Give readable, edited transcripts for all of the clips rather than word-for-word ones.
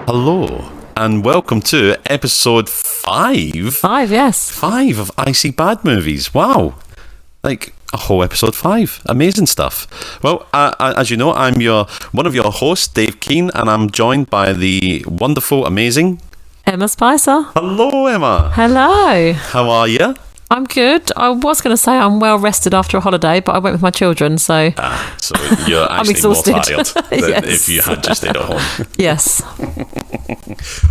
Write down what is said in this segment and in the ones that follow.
Hello, and welcome to episode 5. 5, yes. 5 of I See Bad Movies. Wow. Like a whole episode 5. Amazing stuff. Well, as you know, I'm one of your hosts, Dave Keane, and I'm joined by the wonderful, amazing Emma Spicer. Hello, Emma. Hello. How are you? I'm good. I was going to say I'm well rested after a holiday, but I went with my children, so... So you're I'm actually exhausted. more tired than Yes. if you had just stayed at home. Yes,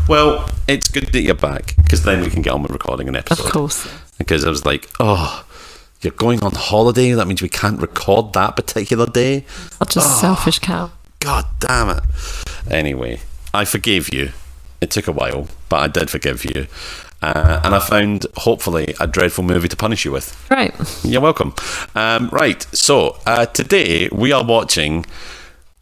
Well, it's good that you're back, because then we can get on with recording an episode. of course. Because I was like, oh, you're going on holiday? That means we can't record that particular day? Such a selfish cow. God damn it. Anyway, I forgave you. It took a while, but I did forgive you. And I found, hopefully, a dreadful movie to punish you with. Right. You're welcome. Right, so today we are watching...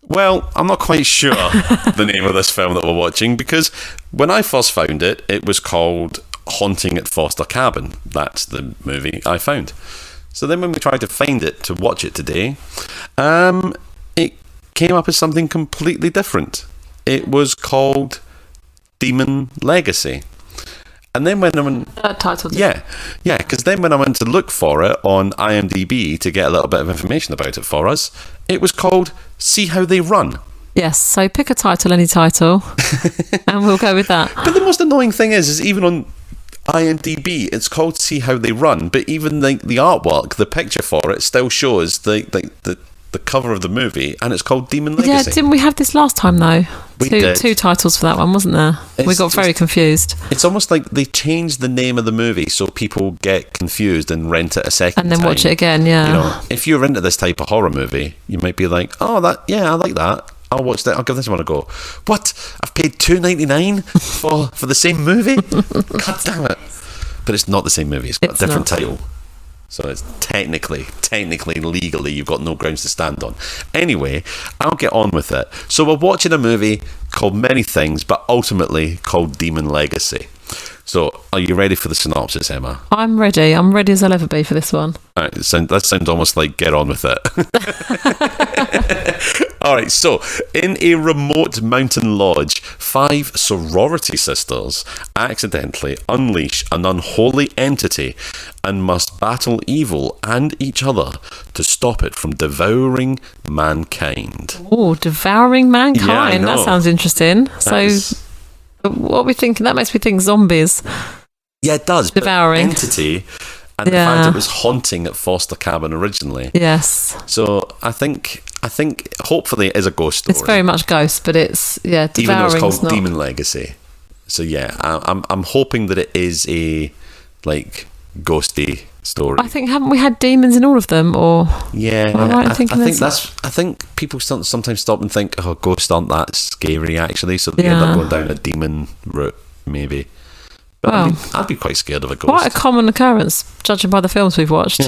Well, I'm not quite sure the name of this film that we're watching, because when I first found it, it was called Haunting at Foster Cabin. That's the movie I found. So then when we tried to find it to watch it today, it came up as something completely different. It was called Demon Legacy. And then when I went... title. Yeah, because then when I went to look for it on IMDb to get a little bit of information about it for us, it was called See How They Run. Yes, so pick a title, any title, and we'll go with that. But the most annoying thing is even on IMDb, it's called See How They Run, but even the artwork, the picture for it, still shows the cover of the movie, and it's called Demon Legacy. Yeah, didn't we have this last time, though? We did. Two titles for that one, wasn't there? We got very confused. It's almost like they changed the name of the movie so people get confused and rent it a second And then time. watch it again, yeah. You know, if you're into this type of horror movie, you might be like, oh, I like that. I'll watch that. I'll give this one a go. What? I've paid $2.99 for the same movie? God damn it. But it's not the same movie. It's got a different title. So it's technically, legally, you've got no grounds to stand on. Anyway, I'll get on with it. So we're watching a movie called Many Things, but ultimately called Demon Legacy. So are you ready for the synopsis, Emma? I'm ready. I'm ready as I'll ever be for this one. All right, that sounds almost like get on with it. All right, so in a remote mountain lodge, 5 sorority sisters accidentally unleash an unholy entity and must battle evil and each other to stop it from devouring mankind. Oh, devouring mankind. Yeah, I know. That sounds interesting. What are we thinking? That makes me think zombies. Yeah, it does. Devouring. But entity, and the fact it was haunting at Foster Cabin originally. Yes. So I think hopefully it is a ghost story. It's very much ghost, but it's devouring. Even though it's called Demon Legacy. So yeah, I'm hoping that it is a like ghosty story. I think haven't we had demons in all of them? Or yeah, I think people sometimes stop and think, oh, ghosts aren't that scary actually, so they end up going down a demon route maybe. But well, I'd be quite scared of a ghost. Quite a common occurrence, judging by the films we've watched.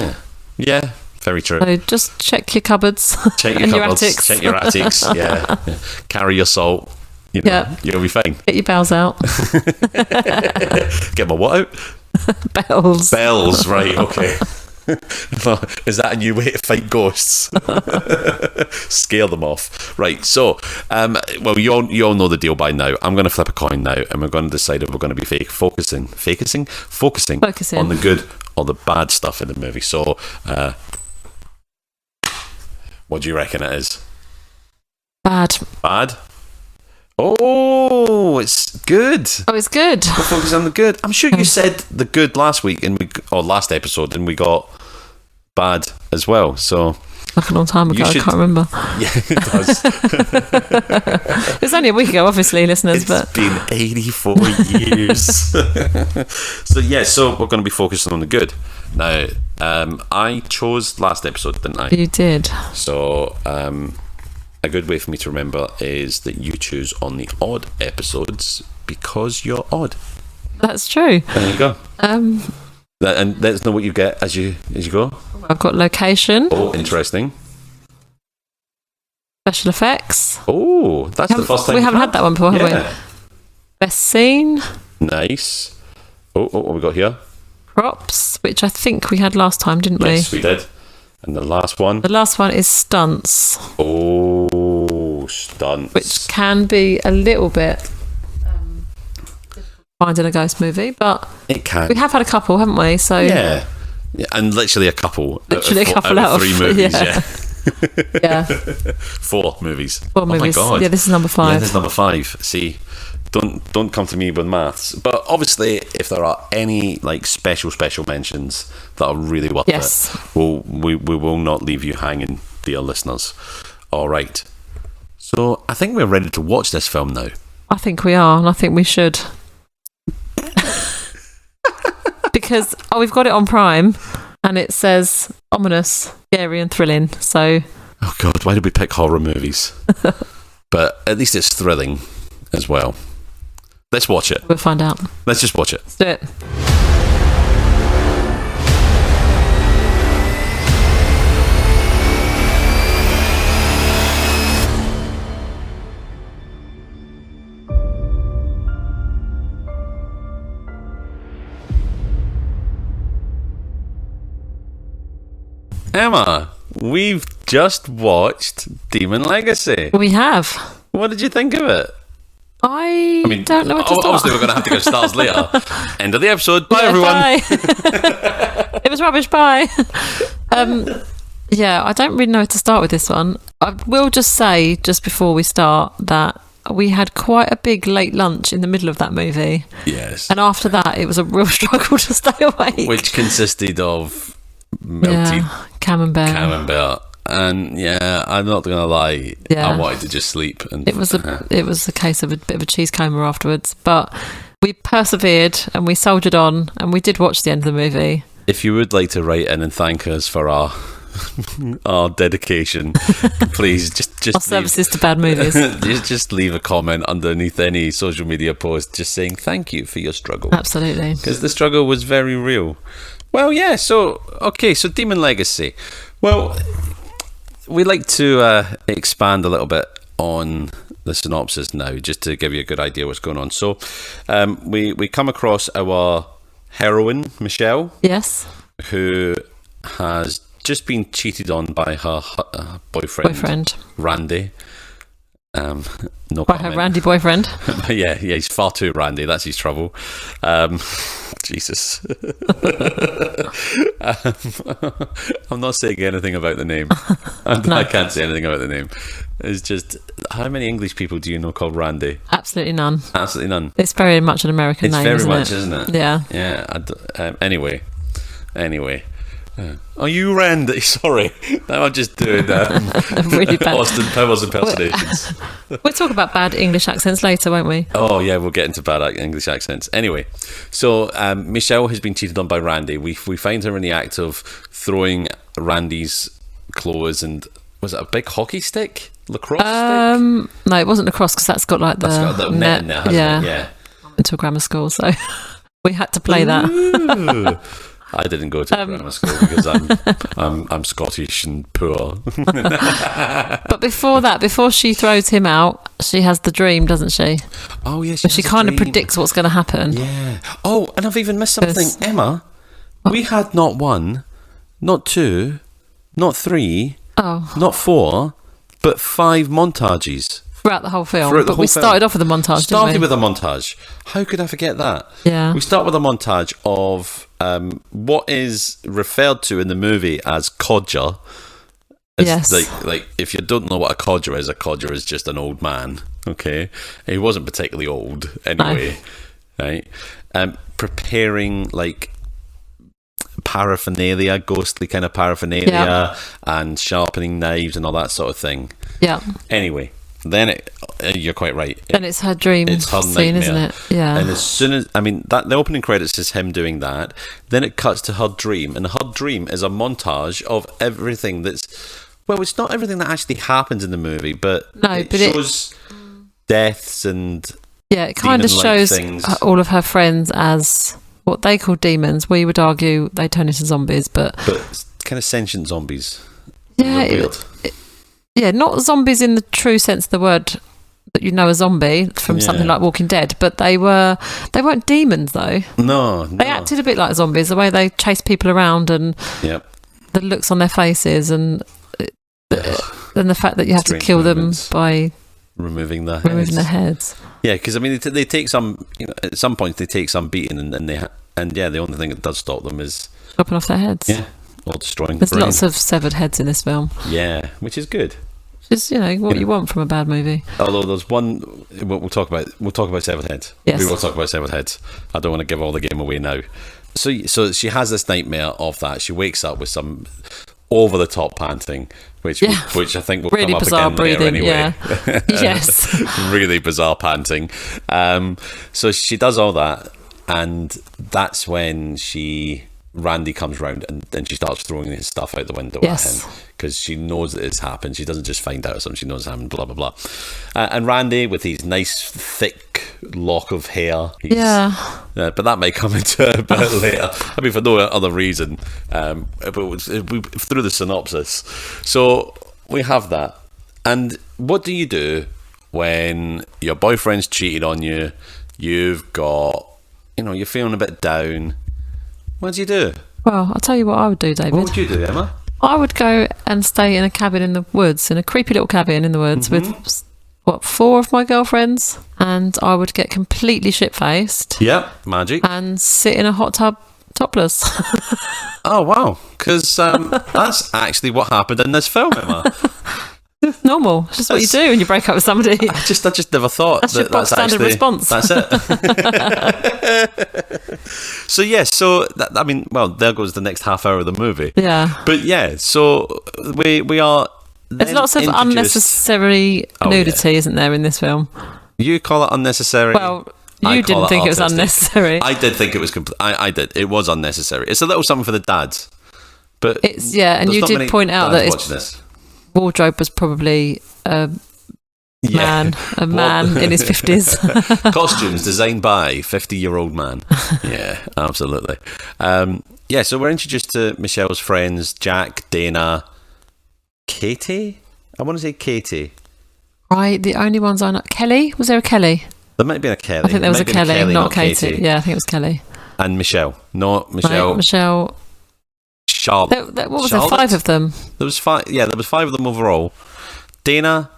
Yeah, very true. So just check your cupboards, check your and cupboards, your attics. check your attics. Yeah. Carry your salt. You know, you'll be fine. Get your bells out. Get my what out? Bells. Bells, right? Okay. Is that a new way to fight ghosts? Scare them off, right? So, well, you all know the deal by now. I'm going to flip a coin now, and we're going to decide if we're going to be focusing on the good or the bad stuff in the movie. So, what do you reckon it is? Bad. Oh, it's good. Oh, it's good. We're focusing on the good. I'm sure you said the good last week or last episode, and we got bad as well. So like a long time ago, I can't remember. Yeah, it does. It was only a week ago, obviously, listeners. It's been 84 years. So we're going to be focusing on the good. Now, I chose last episode, didn't I? You did. So, a good way for me to remember is that you choose on the odd episodes because you're odd. That's true. There you go. And let's know what you get as you go. I've got location. Oh, interesting. Special effects. Oh, that's the first time we haven't had that one before, have we? Best scene. Nice. Oh, what have we got here? Props, which I think we had last time, didn't we? Yes, we did. And the last one? The last one is stunts. Oh, stunts. Which can be a little bit finding a ghost movie, but it can. we have had a couple, haven't we? So Yeah, and literally a couple. Literally a couple out of 3 movies. Yeah. yeah, 4 movies. 4 movies. Oh my god. Yeah, this is number 5. Yeah, this is number 5. See, don't come to me with maths. But obviously, if there are any like special mentions that are really worth Yes. it, we will not leave you hanging, dear listeners. All right. So I think we're ready to watch this film now. I think we are, and I think we should. Because we've got it on Prime, and it says ominous, scary, and thrilling. So, Oh God, why did we pick horror movies? But at least it's thrilling as well. Let's watch it. we'll find out. Let's just watch it. Let's do it. Emma, we've just watched Demon Legacy. We have. What did you think of it? I don't know what to start. Obviously, we're going to have to go stars later. End of the episode. Bye, Yeah, everyone. Bye. It was rubbish. Bye. Yeah, I don't really know where to start with this one. I will just say, just before we start, that we had quite a big late lunch in the middle of that movie. Yes. And after that, it was a real struggle to stay awake. Which consisted of melted camembert. And yeah, I'm not going to lie, Yeah. I wanted to just sleep. And It was a case of a bit of a cheese coma afterwards. But we persevered and we soldiered on, and we did watch the end of the movie. If you would like to write in and thank us for our our dedication, please just Our services to bad movies. just leave a comment underneath any social media post just saying thank you for your struggle, Absolutely. because the struggle was very real. Well, yeah, so Demon Legacy. Well, we like to expand a little bit on the synopsis now, just to give you a good idea what's going on. So we come across our heroine, Michelle, Yes. who has just been cheated on by her boyfriend. Randy. No By her comment. Randy boyfriend. yeah, he's far too Randy. That's his trouble. Jesus. I'm not saying anything about the name. I can't say anything about the name. It's just, how many English people do you know called Randy? Absolutely none. Absolutely none. It's very much an American It's name, very isn't much, it? isn't it? Yeah. Yeah. Anyway. Are you Randy? Sorry. Now I'm just doing Really bad. Austin Powers impersonations. We'll talk about bad English accents later, won't we? Oh yeah, we'll get into bad English accents. Anyway, so Michelle has been cheated on by Randy. We find her in the act of throwing Randy's clothes and, was it a big hockey stick? Lacrosse stick? No, it wasn't lacrosse, because that's got like the That's got the net in there, hasn't yeah. it? Yeah. I went to a grammar school, so we had to play that. Ooh. I didn't go to grammar school because I'm Scottish and poor. But before she throws him out, she has the dream, doesn't she? Oh yes, She kind of predicts what's going to happen. Yeah. Oh, and I've even missed something, Yes. Emma. We had not 1, not 2, not 3, not 4, but 5 montages. Throughout the whole film. Throughout the But whole we film. started off with a montage, Started didn't we? with a montage. How could I forget that? Yeah. We start with a montage of what is referred to in the movie as codger. It's Yes. like if you don't know what a codger is just an old man. Okay, he wasn't particularly old anyway, right? Preparing like paraphernalia, ghostly kind of paraphernalia, and sharpening knives and all that sort of thing. Yeah. Anyway, then you're quite right. Then it's her dream It's her scene, isn't nightmare. it? Yeah. And as soon as that the opening credits is him doing that, then it cuts to her dream, and her dream is a montage of everything that's, well, it's not everything that actually happens in the movie, but it shows deaths and it kind of demon-like shows things. all of her friends as what they call demons. We would argue they turn into zombies, but kind of sentient zombies. yeah, Weird. not zombies in the true sense of the word that you know a zombie from something like Walking Dead, but they weren't demons though. No, They acted a bit like zombies, the way they chased people around and the looks on their faces and the fact that you have to Strange kill movements. them by removing the heads. Yeah, because I mean, they take some. At some point they take some beating, and the only thing that does stop them is chopping off their heads. Yeah, or destroying. There's the brain. lots of severed heads in this film. Yeah, which is good. Just what you want from a bad movie. Although there's one we'll talk about severed heads. Yes. We will talk about severed heads. I don't want to give all the game away now. So she has this nightmare of that. She wakes up with some over the top panting, which I think will really come up bizarre again breathing. later anyway. Yeah. Yes. Really bizarre panting. So she does all that, and that's when Randy comes round, and then she starts throwing his stuff out the window at him because she knows that it's happened. She doesn't just find out something; she knows it's happened. Blah blah blah. And Randy, with his nice thick lock of hair, but that might come into a bit later. I mean, for no other reason. But through the synopsis, so we have that. And what do you do when your boyfriend's cheated on you? You've got, you're feeling a bit down. What do you do? Well, I'll tell you what I would do, David. What would you do, Emma? I would go and stay in a cabin in the woods, in a creepy little cabin in the woods with, 4 of my girlfriends, and I would get completely shit-faced. Yeah, magic. And sit in a hot tub topless. Oh, wow. Because that's actually what happened in this film, Emma. Normal. It's just what you do when you break up with somebody. I just never thought that's your box standard response. That's it. So there goes the next half hour of the movie. Yeah. But yeah, so we are. There's lots of unnecessary nudity, isn't there, in this film? You call it unnecessary. Well, you didn't think it was unnecessary. I did think it was I did. It was unnecessary. It's a little something for the dads. But it's and you did point out that his wardrobe was probably a man in his 50s. Costumes designed by 50-year-old man. Yeah, absolutely. So we're introduced to Michelle's friends, Jack, Dana, Katie? I want to say Katie. Right, the only ones I know. Kelly? Was there a Kelly? There might have been a Kelly. I think there was a Kelly, not Katie. Yeah, I think it was Kelly. And Michelle. No, Michelle. Right, Michelle. Charlotte. What was there? 5 of them? There was 5. Yeah, there was 5 of them overall. Dana.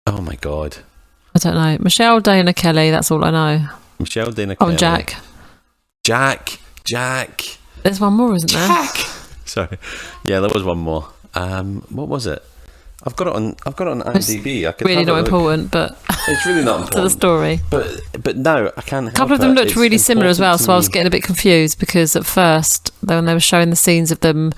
Oh my God. I don't know. Michelle, Dana, Kelly. That's all I know. Michelle, Dana, Kelly. Oh, Jack. Jack. There's one more, isn't there? Jack. Sorry. Yeah, there was one more. What was it? I've got it on IMDb. It's really not important, but it's really not important to the story. But no, I can't help it. A couple of them looked really similar as well, so I was getting a bit confused because at first, when they were showing the scenes of them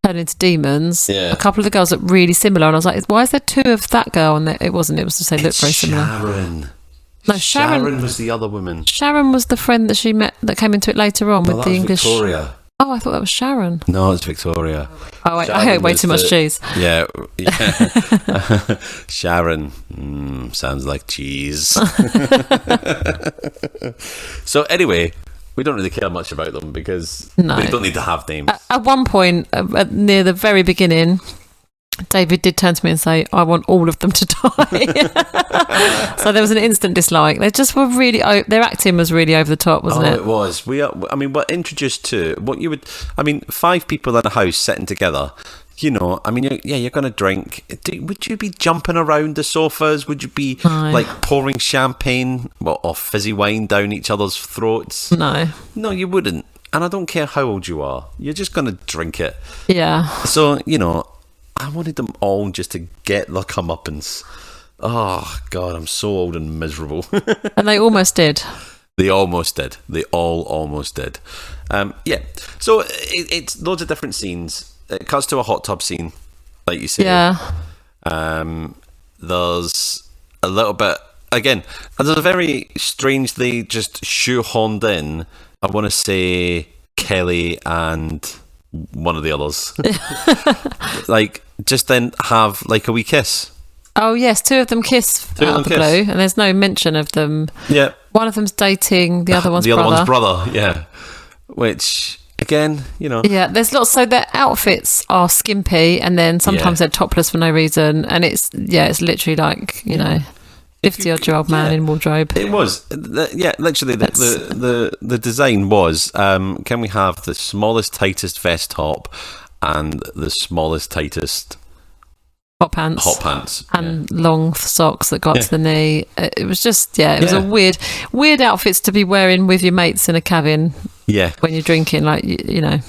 turning into demons, a couple of the girls looked really similar, and I was like, why is there 2 of that girl? And it wasn't. It was just they looked very similar. Sharon. No, Sharon was the other woman. Sharon was the friend that she met that came into it later on with the English. Victoria. Oh, I thought that was Sharon. No, it's Victoria. Oh, wait, I ate way too much cheese. Yeah. Sharon. Sounds like cheese. So anyway, we don't really care much about them because they don't need to have names. At one point, near the very beginning, David did turn to me and say, I want all of them to die. So there was an instant dislike. They just were really, their acting was really over the top, wasn't it? It was. We're introduced to 5 people in a house sitting together. You're going to drink. Would you be jumping around the sofas? Would you be pouring champagne or fizzy wine down each other's throats? No, you wouldn't. And I don't care how old you are. You're just going to drink it. Yeah. So, I wanted them all just to get their comeuppance. Oh, God, I'm so old and miserable. And they almost did. They almost did. They all almost did. So it's loads of different scenes. It cuts to a hot tub scene, like you say. Yeah. There's a little bit... Again, there's a very strangely just shoehorned in, I want to say, Kelly and... one of the others. Just then have a wee kiss. Oh yes, 2 of them kiss out of the blue, and there's no mention of them. Yeah, one of them's dating the other one's the brother. other one's brother. Yeah, which again, Yeah, there's lots. So their outfits are skimpy, and then sometimes they're topless for no reason, and it's literally 50-odd-year-old man in wardrobe. It was, literally the design was, can we have the smallest, tightest vest top and the smallest, tightest hot pants, and long socks that got to the knee. It was just it was a weird outfits to be wearing with your mates in a cabin. Yeah, when you're drinking, like you know,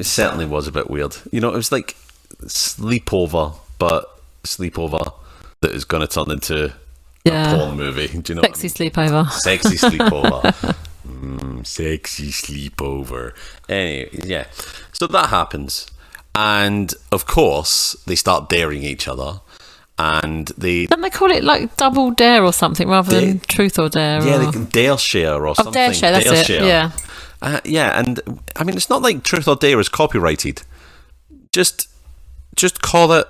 certainly was a bit weird. You know, it was like sleepover that is going to turn into a porn movie. Do you know? Sexy sleepover. Sexy sleepover. Sexy sleepover. Anyway, so that happens. And of course, they start daring each other, and don't they call it like double dare or something rather than truth or dare? Yeah, they can dare share or something. Dare share, that's it. Yeah, and I mean, it's not like truth or dare is copyrighted. Just call it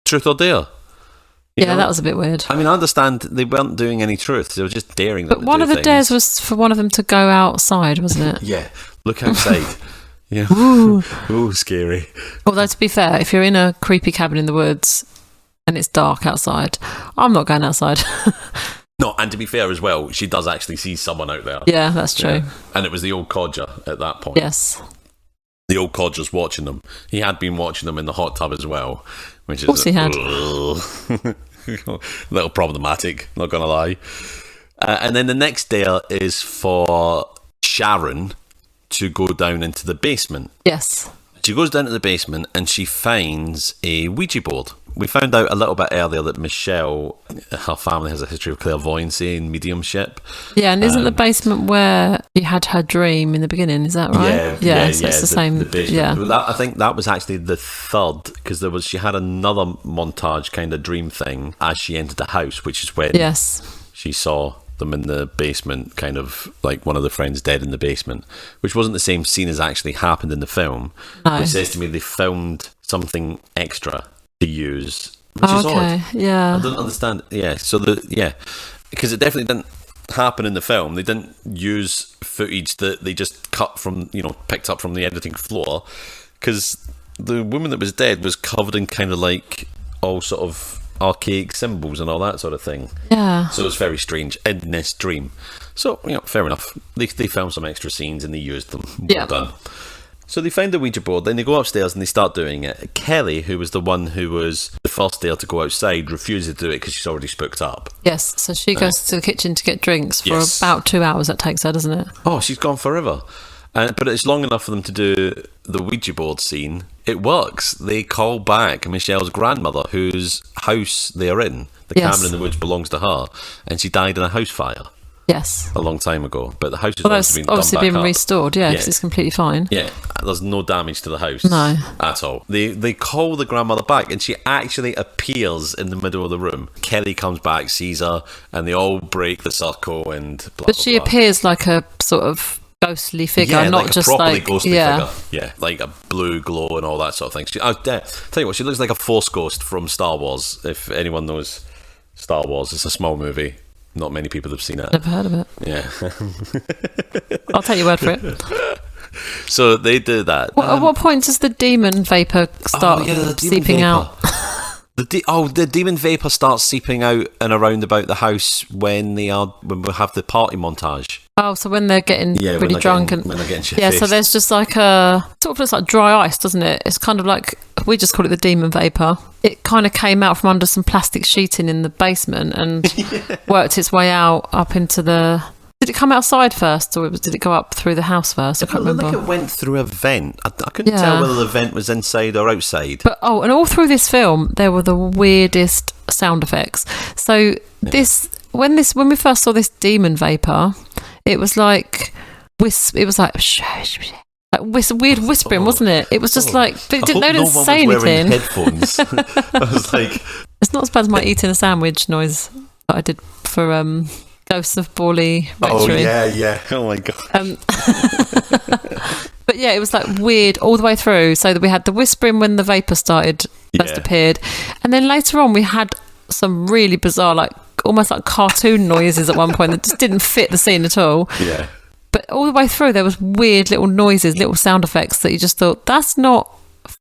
truth or dare. You know? That was a bit weird. I mean, I understand they weren't doing any truth; they were just daring them. But one of the dares was for one of them to go outside, wasn't it? Yeah, look outside. Yeah. Ooh, scary. Although, to be fair, if you're in a creepy cabin in the woods and it's dark outside, I'm not going outside. No, and to be fair as well, she does actually see someone out there. Yeah, that's true. Yeah. And it was the old codger at that point. Yes. The old codger's watching them. He had been watching them in the hot tub as well. Which of course he had. A little problematic, not going to lie. And then the next day is for Sharon to go down into the basement. Yes. She goes down to the basement and she finds a Ouija board. We found out a little bit earlier that Michelle, her family has a history of clairvoyancy and mediumship. Yeah, and isn't the basement where you had her dream in the beginning? Is that right? Yeah, so it's the same. I think that was actually the third, because she had another montage kind of dream thing as she entered the house, which is when she saw them in the basement, kind of like one of the friends dead in the basement, which wasn't the same scene as actually happened in the film. No. Which says to me they filmed something extra to use, which is odd. Yeah, I don't understand. So because it definitely didn't happen in the film. They didn't use footage that they just cut from, picked up from the editing floor, because the woman that was dead was covered in kind of like all sort of archaic symbols and all that sort of thing. Yeah. So it's very strange in this dream. So, fair enough. They filmed some extra scenes and they used them. Well done. So they find the Ouija board, then they go upstairs and they start doing it. Kelly, who was the one who was the first there to go outside, refuses to do it because she's already spooked up. Yes, so she goes to the kitchen to get drinks for about 2 hours that takes her, doesn't it? Oh, she's gone forever. But it's long enough for them to do the Ouija board scene. It works. They call back Michelle's grandmother, whose house they're in. The cabin in the woods belongs to her, and she died in a house fire. Yes. A long time ago. But the house has obviously been restored, because it's completely fine. Yeah, there's no damage to the house. No. At all. They call the grandmother back, and she actually appears in the middle of the room. Kelly comes back, sees her, and they all break the circle and blah, But she appears like a sort of ghostly figure, not like just a properly like ghostly figure. Yeah, like a blue glow and all that sort of thing. Tell you what, she looks like a Force ghost from Star Wars. If anyone knows Star Wars, it's a small movie. Not many people have seen it. Never heard of it. Yeah. I'll take your word for it. So they do that. At what point does the demon vapour start seeping out? The demon vapour starts seeping out and around about the house when we have the party montage. Oh, so when they're getting really drunk and when they're getting shit-faced. So there's just like sort of looks like dry ice, doesn't it? It's kind of like, we just call it the demon vapour. It kind of came out from under some plastic sheeting in the basement and worked its way out up into the. Did it come outside first, or did it go up through the house first? I can't remember. I think it went through a vent. I couldn't tell whether the vent was inside or outside. But and all through this film, there were the weirdest sound effects. So when we first saw this demon vapour, it was like weird whispering, wasn't it? It was just like, but they didn't say anything. Headphones. I was like, it's not as bad as my eating a sandwich noise that I did for Ghosts of Borley Rectory. Oh yeah. Oh my god. But yeah, it was like weird all the way through. So that we had the whispering when the vapour first appeared, and then later on we had some really bizarre, like almost like cartoon noises at one point that just didn't fit the scene at all. Yeah. But all the way through there was weird little noises, little sound effects that you just thought, that's not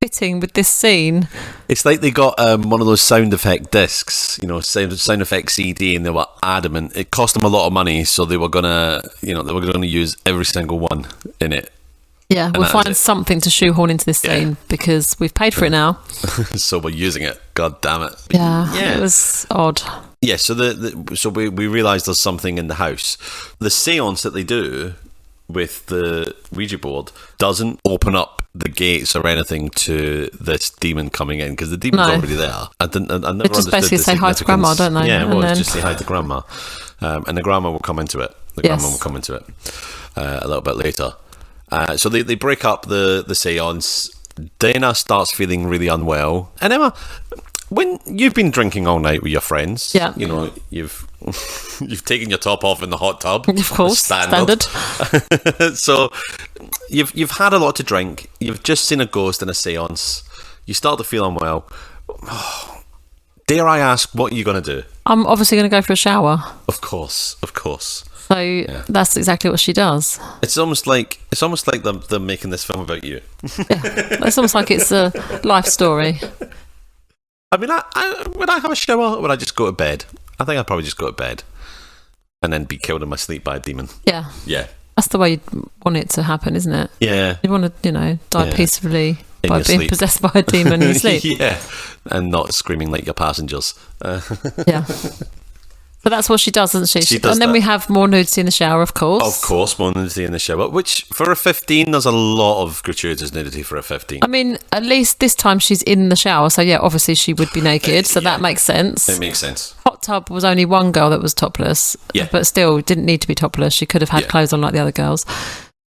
fitting with this scene. It's like they got one of those sound effect discs, sound effect CD, and they were adamant. It cost them a lot of money, so they were gonna use every single one in it. Yeah, we'll find something to shoehorn into this scene because we've paid for it now. So we're using it. God damn it. Yeah. It was odd. Yeah, so so we realise there's something in the house. The seance that they do with the Ouija board doesn't open up the gates or anything to this demon coming in, because the demon's already there. I never they just basically say hi to grandma, don't they? Yeah, just say hi to grandma. And the grandma will come into it. Grandma will come into it a little bit later. So they break up the seance. Dana starts feeling really unwell. And Emma, when you've been drinking all night with your friends, you know, you've taken your top off in the hot tub. Of course, standard. So you've had a lot to drink. You've just seen a ghost in a seance. You start to feel unwell. Dare I ask, what are you going to do? I'm obviously going to go for a shower. Of course. So that's exactly what she does. It's almost like they're making this film about you. It's almost like it's a life story. I mean, would I have a shower, or would I just go to bed? I think I'd probably just go to bed and then be killed in my sleep by a demon. Yeah. That's the way you'd want it to happen, isn't it? Yeah. You want to, die peacefully by being possessed by a demon in your sleep. Yeah. And not screaming like your passengers. Yeah. But that's what she does, doesn't she? She does and then we have more nudity in the shower, of course. Of course, more nudity in the shower. Which, for a 15, there's a lot of gratuitous nudity for a 15. I mean, at least this time she's in the shower. So, yeah, obviously she would be naked. So that makes sense. It makes sense. Hot tub was only one girl that was topless. Yeah. But still, didn't need to be topless. She could have had clothes on like the other girls.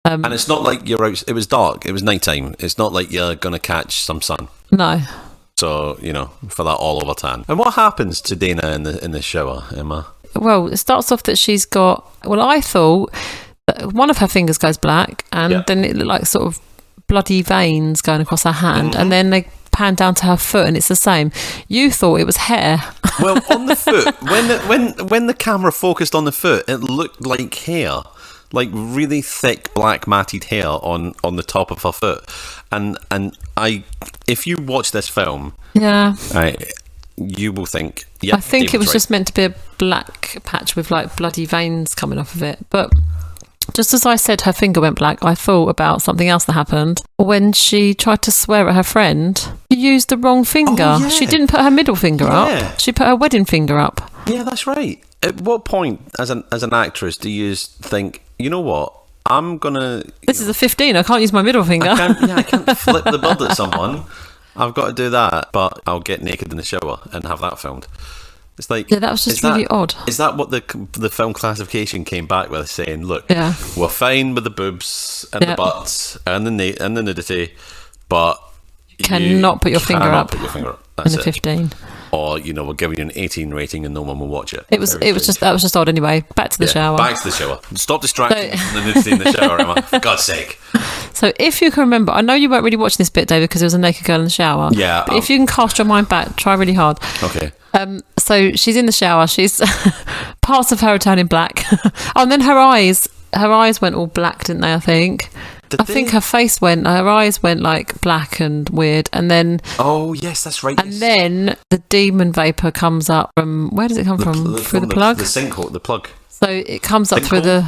And it's not like you're out. It was dark. It was nighttime. It's not like you're going to catch some sun. No. So, for that all over tan. And what happens to Dana in the shower, Emma? Well, it starts off that she's got... Well, I thought that one of her fingers goes black, and then it looked like sort of bloody veins going across her hand, and then they pan down to her foot, and it's the same. You thought it was hair. Well, on the foot, when the camera focused on the foot, it looked like hair. Like really thick black matted hair on the top of her foot. And if you watch this film... Yeah. You will think... I think it was just meant to be a black patch with like bloody veins coming off of it. But just as I said her finger went black, I thought about something else that happened. When she tried to swear at her friend, she used the wrong finger. Oh, yeah. She didn't put her middle finger up. She put her wedding finger up. Yeah, that's right. At what point, as an actress, do you think, you know what, I'm going to... This is a 15, I can't use my middle finger. I can't flip the bird at someone. I've got to do that, but I'll get naked in the shower and have that filmed. It's like... Yeah, that was just really odd. Is that what the film classification came back with, saying, look, we're fine with the boobs and the butts and the nudity, but... You cannot put your finger up. That's in a 15. Or, we're giving you an 18 rating and no one will watch it. That was just odd anyway. Back to the shower. Back to the shower. Stop distracting from the nudity in the shower, Emma. For God's sake. So if you can remember, I know you weren't really watching this bit, David, because there was a naked girl in the shower. Yeah. But if you can cast your mind back, try really hard. Okay. So she's in the shower. She's parts of her are turning black. And then her eyes went all black, didn't they? I think. I think her eyes went like black and weird, and then... Oh, yes, that's right. And then the demon vapour comes up from... Where does it come from? Through the plug? The sinkhole, the plug. So it comes up through the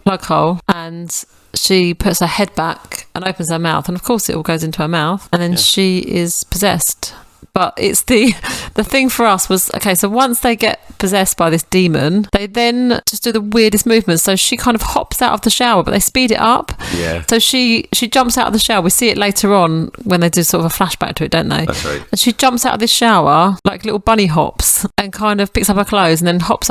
plug hole, and she puts her head back and opens her mouth, and of course it all goes into her mouth, and then she is possessed. But it's the thing for us was, okay, so once they get possessed by this demon, they then just do the weirdest movements. So she kind of hops out of the shower, but they speed it up. Yeah. So she jumps out of the shower. We see it later on when they do sort of a flashback to it, don't they? That's right. And she jumps out of this shower like little bunny hops and kind of picks up her clothes, and then hops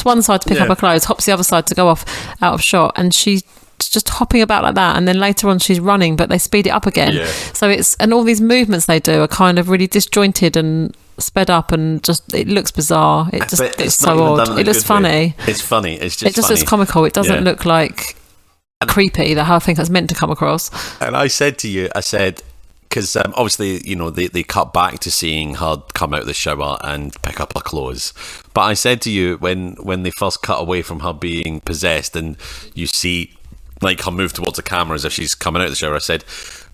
one side to pick up her clothes, hops the other side to go off out of shot, and she's just hopping about like that, and then later on she's running, but they speed it up again. So and all these movements they do are kind of really disjointed and sped up, and just it looks bizarre. It's so odd. It looks funny. It's funny. It just looks comical. It doesn't look like creepy that I think that's meant to come across. And I said to you, because obviously, they cut back to seeing her come out of the shower and pick up her clothes. But I said to you, when they first cut away from her being possessed, and you see like her move towards the camera as if she's coming out of the shower, I said,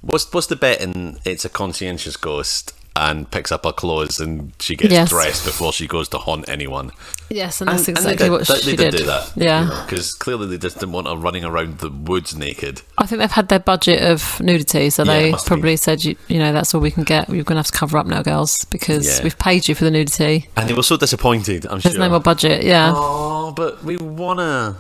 what's the bet in It's a Conscientious Ghost and picks up her clothes, and she gets dressed before she goes to haunt anyone. Yes, and that's exactly what she did. They did do that. Yeah. Because clearly they just didn't want her running around the woods naked. I think they've had their budget of nudity, so they probably said, you know, that's all we can get. You're going to have to cover up now, girls, because we've paid you for the nudity. And they were so disappointed, I'm sure. There's no more budget, Oh, but we want to...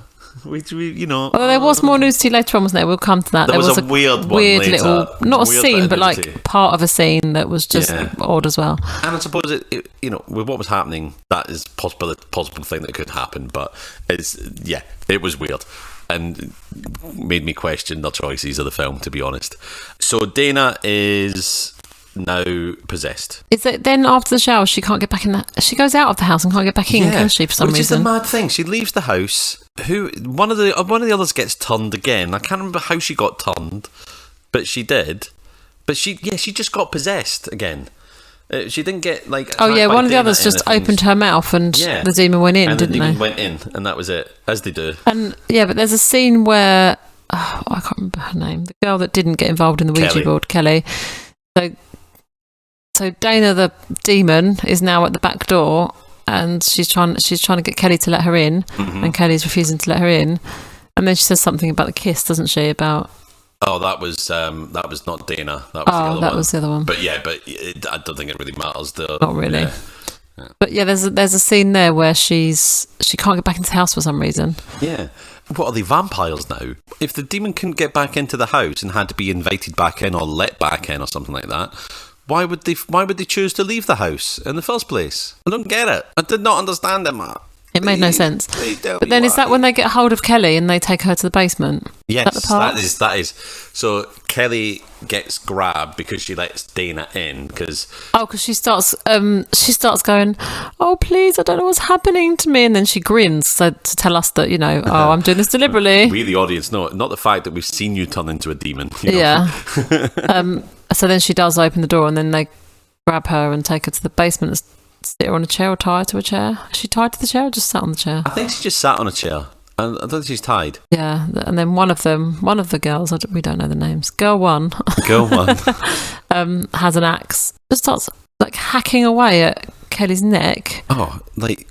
We, you know. Although there was more nudity later on, wasn't there? We'll come to that. There was a weird little, not a scene, but nudity. like part of a scene that was just odd as well. And I suppose it, you know, with what was happening, that is possible thing that could happen. But it was weird and made me question the choices of the film, to be honest. So Dana is now possessed. Is it then after the shower she can't get back in she goes out of the house and can't get back in, can she, for some reason? Which is the mad thing. She leaves the house. One of the others gets turned again. I can't remember how she got turned, but she did. But she just got possessed again. She didn't get like. Oh yeah, one of the others just opened her mouth and the demon went in, didn't they? And the demon went in, and that was it, as they do. And but there's a scene where I can't remember her name. The girl that didn't get involved in the Ouija board, Kelly. So Dana the demon is now at the back door, and she's trying to get Kelly to let her in, and Kelly's refusing to let her in. And then she says something about the kiss, doesn't she? About that was not Dana. That was the other one. But I don't think it really matters. Not really. Yeah. But there's a scene there where she can't get back into the house for some reason. Yeah. What are they, vampires now? If the demon couldn't get back into the house and had to be invited back in or let back in or something like that, why would they choose to leave the house in the first place? I don't get it. I did not understand it, Matt. It made no sense. But then is that when they get hold of Kelly and they take her to the basement? Yes, that is. So Kelly gets grabbed because she lets Dana in because she starts going, oh please, I don't know what's happening to me, and then she grins to tell us that, you know, I'm doing this deliberately. We the audience know, not the fact that we've seen you turn into a demon. You know? Yeah. So then she does open the door, and then they grab her and take her to the basement and sit her on a chair or tie her to a chair. Is she tied to the chair or just sat on the chair? I think she just sat on a chair. I don't think she's tied. Yeah, and then one of the girls, we don't know the names. Girl one, has an axe. Just starts like hacking away at Kelly's neck. Oh, like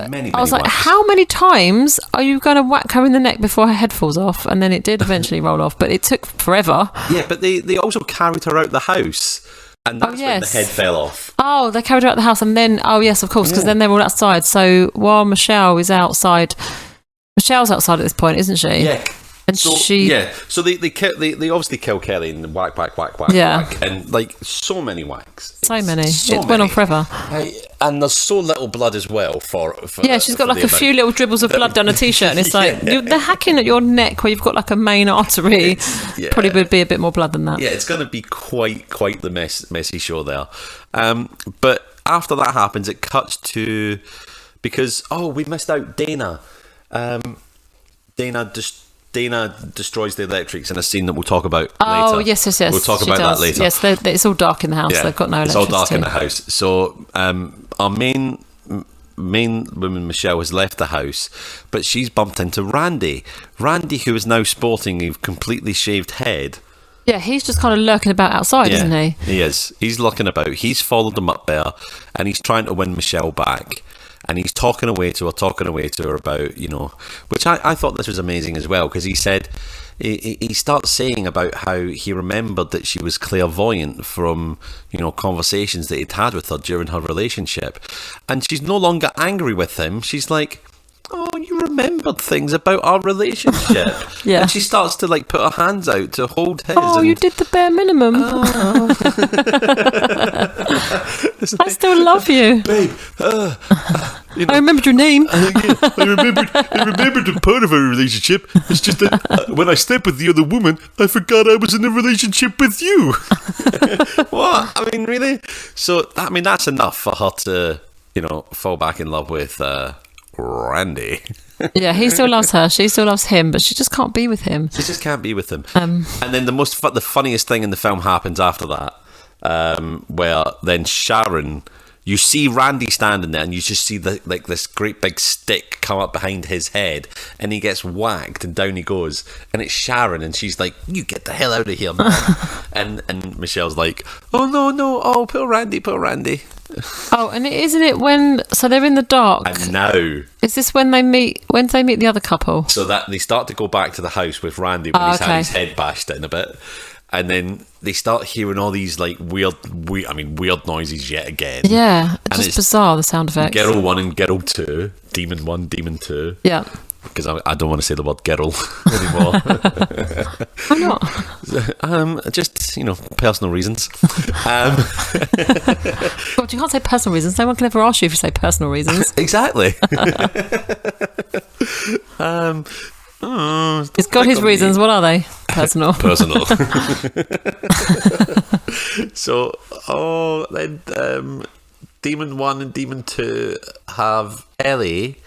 many. I was like, whacks. how many times are you going to whack her in the neck before her head falls off? And then it did eventually roll off, but it took forever. Yeah, but they also carried her out the house. And that's when the head fell off. Oh, they carried her out the house, and then, oh yes, of course, because then they're all outside. So while Michelle's outside at this point, isn't she? Yeah. And so they obviously kill Kelly and whack, and like so many whacks. So many. It went on forever. And there's so little blood as well. For she's got like a few little dribbles of blood down a t-shirt, and it's like they're hacking at your neck where you've got like a main artery. Probably would be a bit more blood than that. Yeah, it's going to be quite the messy show there. But after that happens, it cuts to because we missed out Dana. Dana destroys the electrics in a scene that we'll talk about later. Oh, yes. We'll talk about that later. Yes, it's all dark in the house. They've got no electricity. It's all dark in the house. So our main woman, Michelle, has left the house, but she's bumped into Randy. Randy, who is now sporting a completely shaved head. Yeah, he's just kind of lurking about outside, isn't he? He is. He's lurking about. He's followed them up there, and he's trying to win Michelle back. And he's talking away to her about, you know, which I thought this was amazing as well, because he said, he starts saying about how he remembered that she was clairvoyant from, you know, conversations that he'd had with her during her relationship. And she's no longer angry with him. She's like, oh, you remembered things about our relationship. Yeah. And she starts to like put her hands out to hold his. Oh, you did the bare minimum. I still love you. Babe, you know, I remembered your name. I remembered a part of our relationship. It's just that when I slept with the other woman, I forgot I was in a relationship with you. What? I mean, really? So, I mean, that's enough for her to, you know, fall back in love with Randy. Yeah, he still loves her. She still loves him, but she just can't be with him. She just can't be with him. And then the funniest thing in the film happens after that, where then Sharon, you see Randy standing there, and you just see this great big stick come up behind his head, and he gets whacked, and down he goes. And it's Sharon, and she's like, "You get the hell out of here, man!" and Michelle's like, "Oh no! Oh, poor Randy!" Oh, and isn't it when? So they're in the dark. And now, is this when they meet? When do they meet the other couple? So that they start to go back to the house with Randy when he's had his head bashed in a bit. And then they start hearing all these like weird noises yet again. Yeah, it's bizarre, the sound effects. Girl 1 and Girl 2, Demon 1, Demon 2. Yeah. Because I don't want to say the word girl anymore. Why not? Just, personal reasons. God, you can't say personal reasons. No one can ever ask you if you say personal reasons. Exactly. He's got his reasons. What are they? Personal. Personal. So, then Demon 1 and Demon 2 have Ellie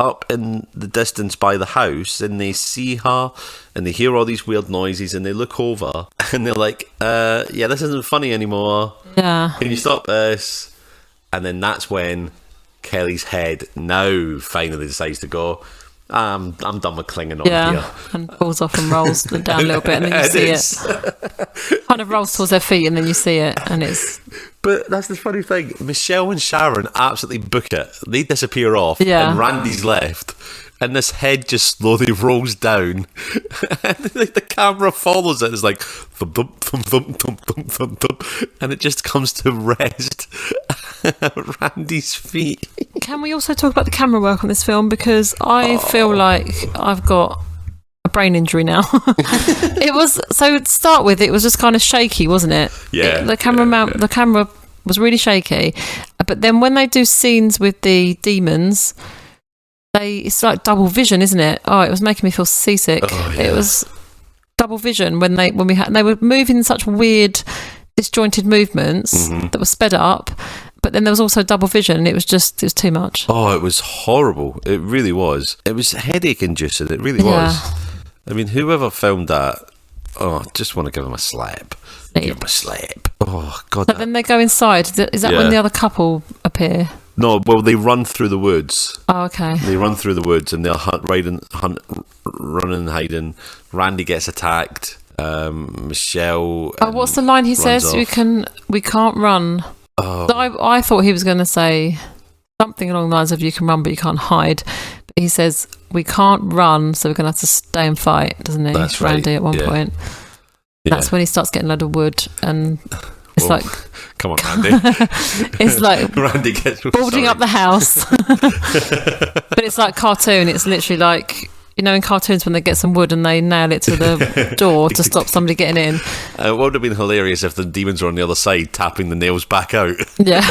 up in the distance by the house, and they see her, and they hear all these weird noises, and they look over, and they're like, yeah, this isn't funny anymore. Yeah. Can you stop this? And then that's when Kelly's head now finally decides to go, I'm done with clinging on here. And falls off and rolls down a little bit, and then you see it. Kind of rolls towards their feet, and then you see it, and it's... But that's the funny thing. Michelle and Sharon absolutely book it. They disappear off, and Randy's left, and this head just slowly rolls down, and the camera follows it. It's like thump thump thump thump thump thump thump thump, and it just comes to rest at Randy's feet. Can we also talk about the camera work on this film, because I feel like I've got a brain injury now. It was, so to start with, it was just kind of shaky, wasn't it? Yeah. The camera was really shaky, but then when they do scenes with the demons, it's like double vision, isn't it? Oh, it was making me feel seasick. Oh, yeah. It was double vision when they were moving in such weird, disjointed movements that were sped up. But then there was also double vision, and it was too much. Oh, it was horrible. It really was. It was headache inducing. It really was. I mean, whoever filmed that, just want to give him a slap. Give him a slap. Oh, God. But then they go inside. Is that when the other couple appear? No, well, they run through the woods. Oh, okay. They run through the woods, and they'll running and hiding. Randy gets attacked. Michelle. Oh, what's the line he says? Off. We can't run. Oh. So I thought he was going to say something along the lines of "you can run, but you can't hide." But he says, "We can't run, so we're going to have to stay and fight," doesn't he? That's Randy right. at one point. Yeah. That's when he starts getting a load of wood, and it's like, come on, Randy. It's like Randy gets boarding up the house. But it's like cartoon. It's literally like, in cartoons when they get some wood and they nail it to the door to stop somebody getting in. It would have been hilarious if the demons were on the other side tapping the nails back out. Yeah.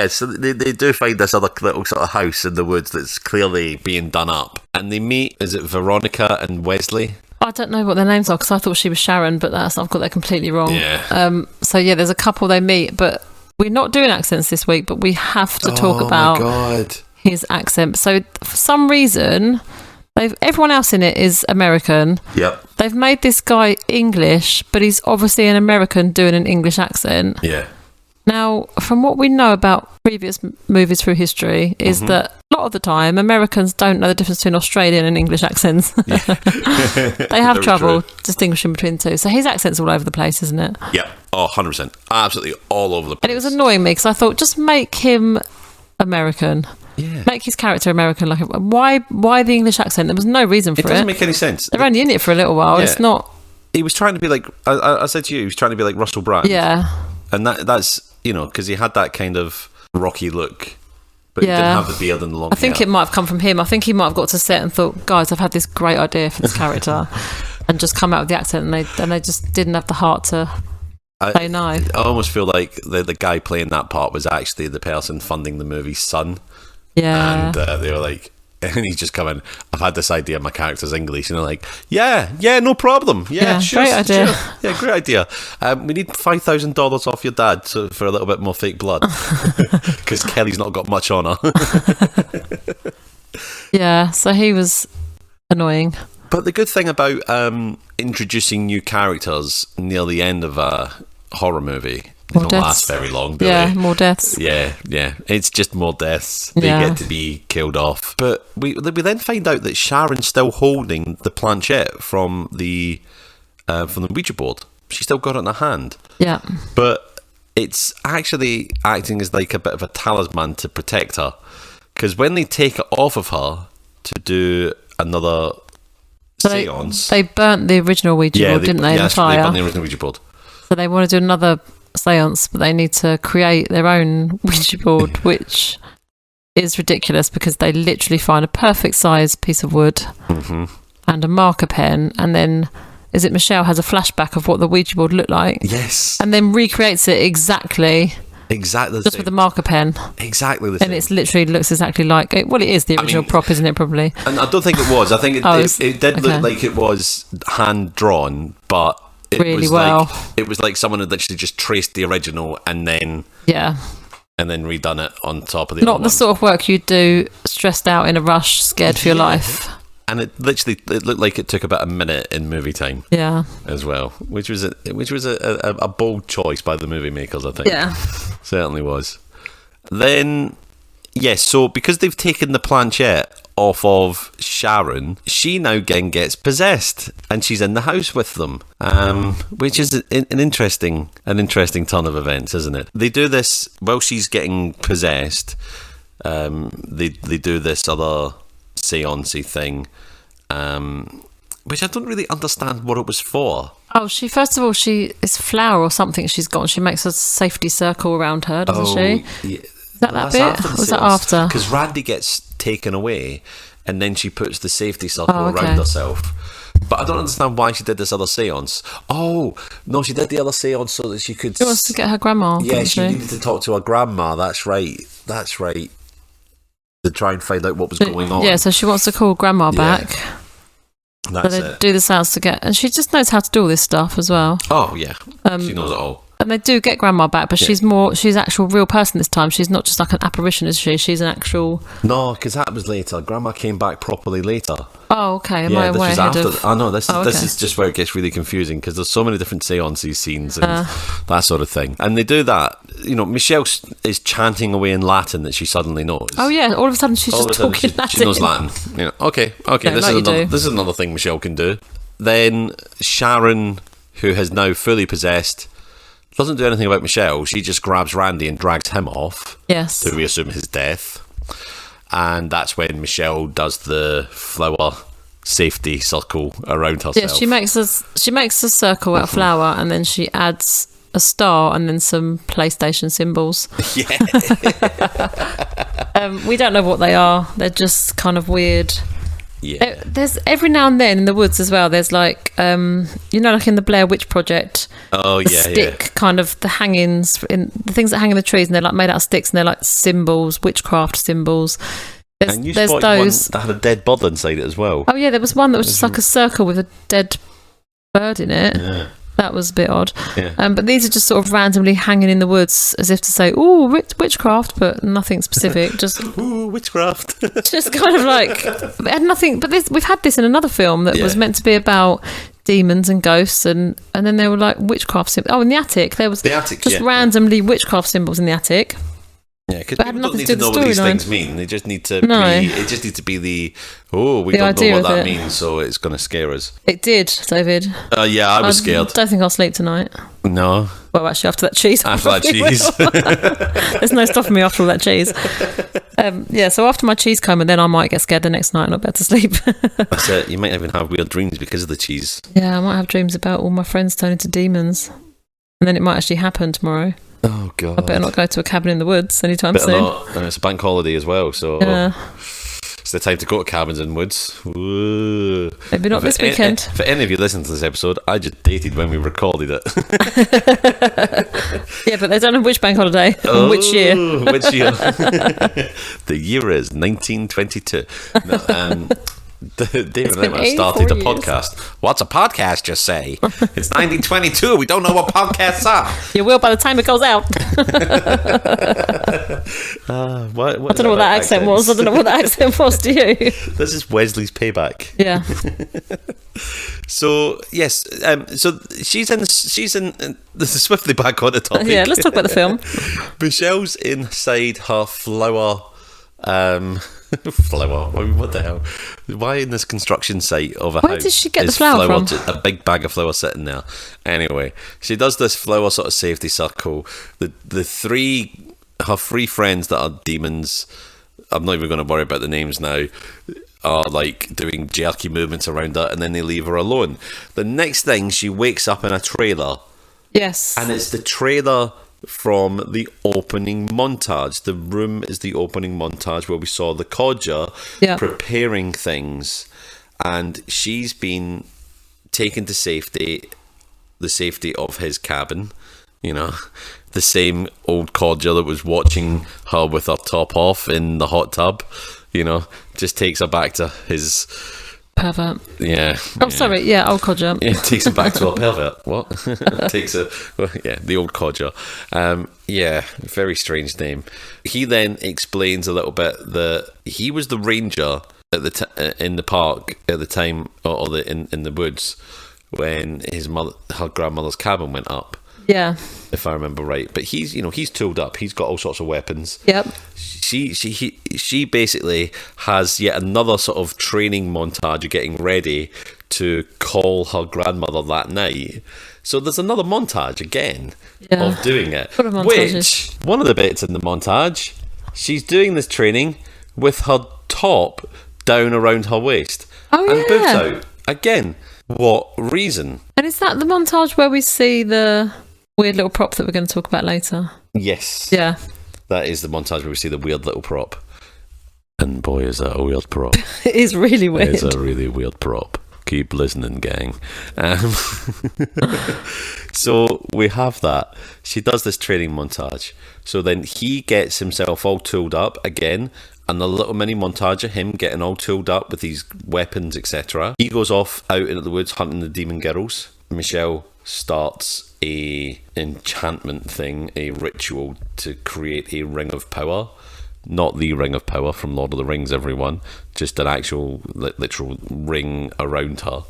So they do find this other little sort of house in the woods that's clearly being done up. And they meet, is it Veronica and Wesley? I don't know what their names are, because I thought she was Sharon, but I've got that completely wrong. Yeah. There's a couple they meet, but we're not doing accents this week, but we have to talk about... Oh, my God. His accent. So for some reason, everyone else in it is American. Yep. They've made this guy English, but he's obviously an American doing an English accent. Yeah. Now, from what we know about previous movies through history, is that a lot of the time Americans don't know the difference between Australian and English accents. They have trouble distinguishing between the two. So his accent's all over the place, isn't it? Yeah. Oh, 100%. Absolutely all over the place. And it was annoying me, because I thought, just make him American. Yeah. Make his character American. Like, why the English accent? There was no reason for it. It doesn't make any sense. They're only in it for a little while. Yeah. It's not... He was trying to be like... I said to you, he was trying to be like Russell Brand. Yeah. And that's, because he had that kind of rocky look, but he didn't have the beard and the long hair. I think it might have come from him. I think he might have got to set and thought, guys, I've had this great idea for this character, and just come out with the accent, and they just didn't have the heart to... say no. I almost feel like the guy playing that part was actually the person funding the movie's son. Yeah. And they were like, and he's just come in, I've had this idea, my character's English, and they're like, yeah, no problem. Yeah, sure. Great idea. Sure. Yeah, great idea. We need $5,000 off your dad for a little bit more fake blood, because Kelly's not got much on her. Yeah, so he was annoying. But the good thing about introducing new characters near the end of a horror movie They don't last very long, do they? More deaths. Yeah. It's just more deaths. They get to be killed off. But we then find out that Sharon's still holding the planchette from the Ouija board. She's still got it in her hand. Yeah. But it's actually acting as like a bit of a talisman to protect her. Because when they take it off of her to do another seance... They burnt the original Ouija board, didn't they, in the fire? They burnt the original Ouija board. So they want to do another seance, but they need to create their own Ouija board, which is ridiculous because they literally find a perfect size piece of wood and a marker pen, and then is it Michelle has a flashback of what the Ouija board looked like? Yes. And then recreates it exactly the just same. with a marker pen. Exactly the same. And it literally looks exactly like it. Well, it is the original prop, isn't it? Probably. And I don't think it was. I think it did look like it was hand drawn, but it was like someone had literally just traced the original and then redone it on top of the not the sort of work you'd do stressed out in a rush, scared for your life. And it looked like it took about a minute in movie time. Yeah, as well, which was a bold choice by the movie makers, I think. Yeah, certainly was. Then, yes. So because they've taken the planchette off of Sharon, she now again gets possessed, and she's in the house with them, which is an interesting turn of events, isn't it? They do this while she's getting possessed. They do this other seance-y thing, which I don't really understand what it was for. Oh, she it's flour or something she's got, and she makes a safety circle around her, doesn't she? Yeah. Is that bit? Or was that after? Because Randy gets taken away, and then she puts the safety circle around herself. But I don't understand why she did this other seance. Oh, no, she did the other seance so that she could... She wants to get her grandma, yeah, she needed to talk to her grandma, that's right. To try and find out what was going on. Yeah, so she wants to call grandma back. That's so they do the seance to get... And she just knows how to do all this stuff as well. Oh, yeah. She knows it all. And they do get grandma back, but she's actual real person this time. She's not just like an apparition, is she? She's an actual... No, because that was later. Grandma came back properly later. Oh, okay. Am I way ahead of... I know, this is just where it gets really confusing, because there's so many different seances scenes and that sort of thing. And they do that. You know, Michelle is chanting away in Latin that she suddenly knows. Oh, yeah. All of a sudden she's just talking Latin. She knows Latin. You know, okay. This is another thing Michelle can do. Then Sharon, who has now fully possessed... doesn't do anything about Michelle. She just grabs Randy and drags him off. Yes. To we assume his death. And that's when Michelle does the flower safety circle around herself. Yeah, she makes a circle out of flour, and then she adds a star and then some PlayStation symbols. Yeah. We don't know what they are. They're just kind of weird. Yeah. There's every now and then in the woods as well. There's like, like in the Blair Witch Project. Oh yeah, stick kind of the hangings in the things that hang in the trees, and they're like made out of sticks, and they're like symbols, witchcraft symbols. There's those one that had a dead bird inside it as well. Oh yeah, there was one that was just like a circle with a dead bird in it. Yeah. That was a bit odd. Yeah. But these are just sort of randomly hanging in the woods as if to say, ooh, witchcraft, but nothing specific. Just ooh, witchcraft. Just kind of like, it had nothing, but we've had this in another film that was meant to be about demons and ghosts, and then there were like witchcraft symbols. Oh, in the attic, there was randomly witchcraft symbols in the attic. Yeah, because people don't need to know what these things mean. They just need to be... It just needs to be we don't know what that means, so it's going to scare us. It did, David. Yeah, I was scared. I don't think I'll sleep tonight. No. Well, actually, after that cheese. There's no stopping me after all that cheese. So after my cheese coma, then I might get scared the next night and not be able to sleep. That's it. You might even have weird dreams because of the cheese. Yeah, I might have dreams about all my friends turning into demons. And then it might actually happen tomorrow. Oh God! I better not go to a cabin in the woods anytime soon. And it's a bank holiday as well, so it's the time to go to cabins in woods. Ooh. Maybe not this weekend. For any of you listening to this episode, I just dated when we recorded it. Yeah, but they don't know which bank holiday and which year. Which year? The year is 1922. No, David and I started a podcast. What's a podcast, you say? It's 1922. We don't know what podcasts are. You will by the time it goes out. I don't know what that accent was. I don't know what that accent was to you. This is Wesley's Payback. Yeah. So yes, so she's in. This is swiftly back on the topic. Yeah, let's talk about the film. Michelle's inside her flower. Flower. What the hell? Why in this construction site of a house? Where did she get the flower from? A big bag of flour sitting there. Anyway, she does this flower sort of safety circle. Her three friends that are demons. I'm not even going to worry about the names now. Are like doing jerky movements around her, and then they leave her alone. The next thing, she wakes up in a trailer. Yes. And it's the trailer from the opening montage. The room is the opening montage where we saw the codger preparing things, and she's been taken to safety, the safety of his cabin. You know, the same old codger that was watching her with her top off in the hot tub. You know, just takes her back to his pervert. Yeah. Oh, sorry. Yeah, old codger. Yeah, takes her back to a pervert. What? The old codger. Yeah, very strange name. He then explains a little bit that he was the ranger at the in the park at the time, or in the woods when her grandmother's cabin went up. Yeah. If I remember right. But he's tooled up. He's got all sorts of weapons. Yep. She basically has yet another sort of training montage of getting ready to call her grandmother that night. So there's another montage again of doing it. Which, one of the bits in the montage, she's doing this training with her top down around her waist. Oh, and boobs out. Again, what reason? And is that the montage where we see the weird little prop that we're going to talk about later? Yes. Yeah. That is the montage where we see the weird little prop. And boy, is that a weird prop. It is really weird. It's a really weird prop. Keep listening, gang. So we have that. She does this training montage. So then he gets himself all tooled up again, and a little mini montage of him getting all tooled up with these weapons, etc. He goes off out into the woods hunting the demon girls. Michelle starts a enchantment thing, a ritual to create a ring of power. Not the ring of power from Lord of the Rings, everyone. Just an actual, literal ring around her.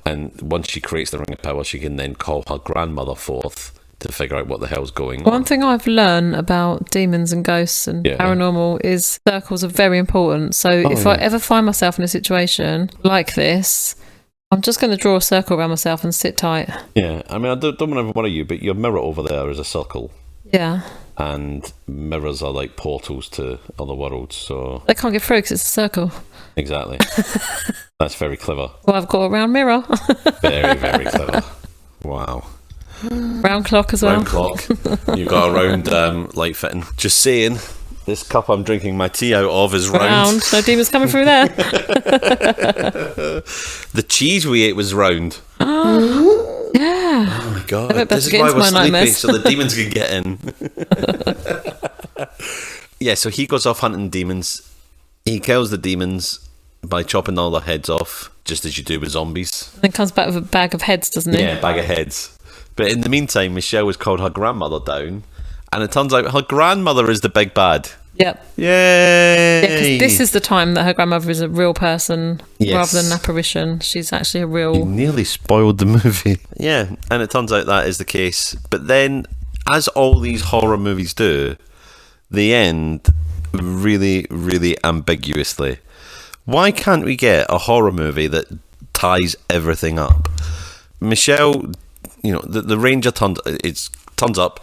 And once she creates the ring of power, she can then call her grandmother forth to figure out what the hell's going on. One thing I've learned about demons and ghosts and paranormal is circles are very important. So if I ever find myself in a situation like this, I'm just going to draw a circle around myself and sit tight. Yeah, I mean, I don't want to worry you, but your mirror over there is a circle. Yeah. And mirrors are like portals to other worlds, so... They can't get through because it's a circle. Exactly. That's very clever. Well, I've got a round mirror. Very, very clever. Wow. Round clock as well. Round clock. You've got a round light fitting. Just saying, this cup I'm drinking my tea out of is round. No demons coming through there. The cheese we ate was round. Yeah. Oh my god. This is why we're sleeping, so the demons can get in. Yeah, so he goes off hunting demons. He kills the demons by chopping all their heads off, just as you do with zombies. And then comes back with a bag of heads, doesn't he? Yeah, bag of heads. But in the meantime, Michelle has called her grandmother down, and it turns out her grandmother is the big bad. Yep. Yay! Yeah, 'cause this is the time that her grandmother is a real person rather than an apparition. She's actually a real... You nearly spoiled the movie. Yeah, and it turns out that is the case. But then, as all these horror movies do, they end really, really ambiguously. Why can't we get a horror movie that ties everything up? Michelle, the ranger turns up,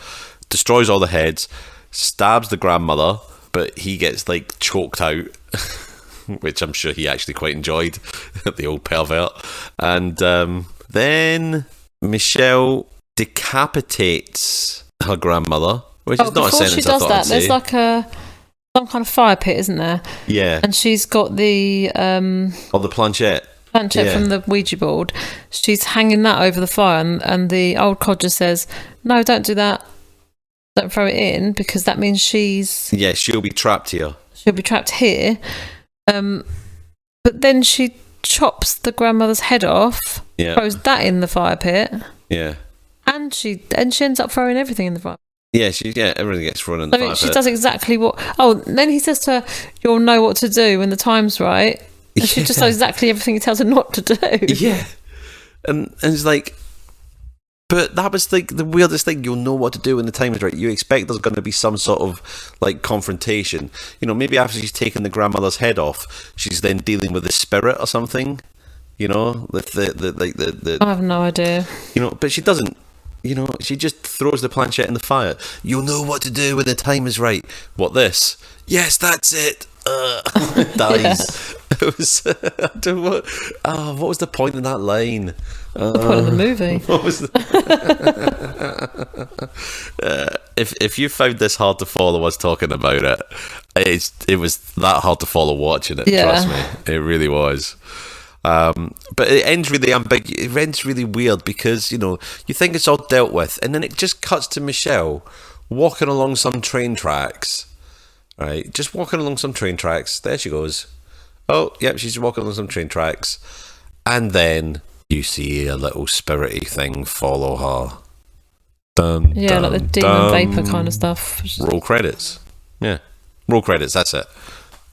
destroys all the heads, stabs the grandmother, but he gets choked out, which I'm sure he actually quite enjoyed, the old pervert. And then Michelle decapitates her grandmother, which is not a sentence I thought I'd say. There's some kind of fire pit, isn't there? Yeah. And she's got the... the planchette. From the Ouija board. She's hanging that over the fire, and the old codger says, no, don't do that. Don't throw it in, because that means she'll be trapped here. She'll be trapped here. But then she chops the grandmother's head off, throws that in the fire pit. Yeah. And she ends up throwing everything in the fire pit. Yeah, everything gets thrown in the fire pit. She does exactly what... Oh, then he says to her, you'll know what to do when the time's right. And she just does exactly everything he tells her not to do. Yeah. And it's like... But that was like the weirdest thing. You'll know what to do when the time is right. You expect there's going to be some sort of like confrontation. You know, maybe after she's taken the grandmother's head off, she's then dealing with the spirit or something. You know, the I have no idea. You know, but she doesn't. You know, she just throws the planchette in the fire. You'll know what to do when the time is right. What, this? Yes, that's it. Dies. It was. What was the point in that line? The point of the movie. What was if you found this hard to follow us talking about it, it was that hard to follow watching it. Trust me, it really was. But it ends really ambiguous. It ends really weird because, you know, you think it's all dealt with, and then it just cuts to Michelle walking along some train tracks. Right, just walking along some train tracks. There she goes. Oh, yep, she's walking along some train tracks, and then you see a little spirity thing follow her. Dun, yeah, dun, like the demon vapor kind of stuff. Roll credits. Yeah, roll credits. That's it.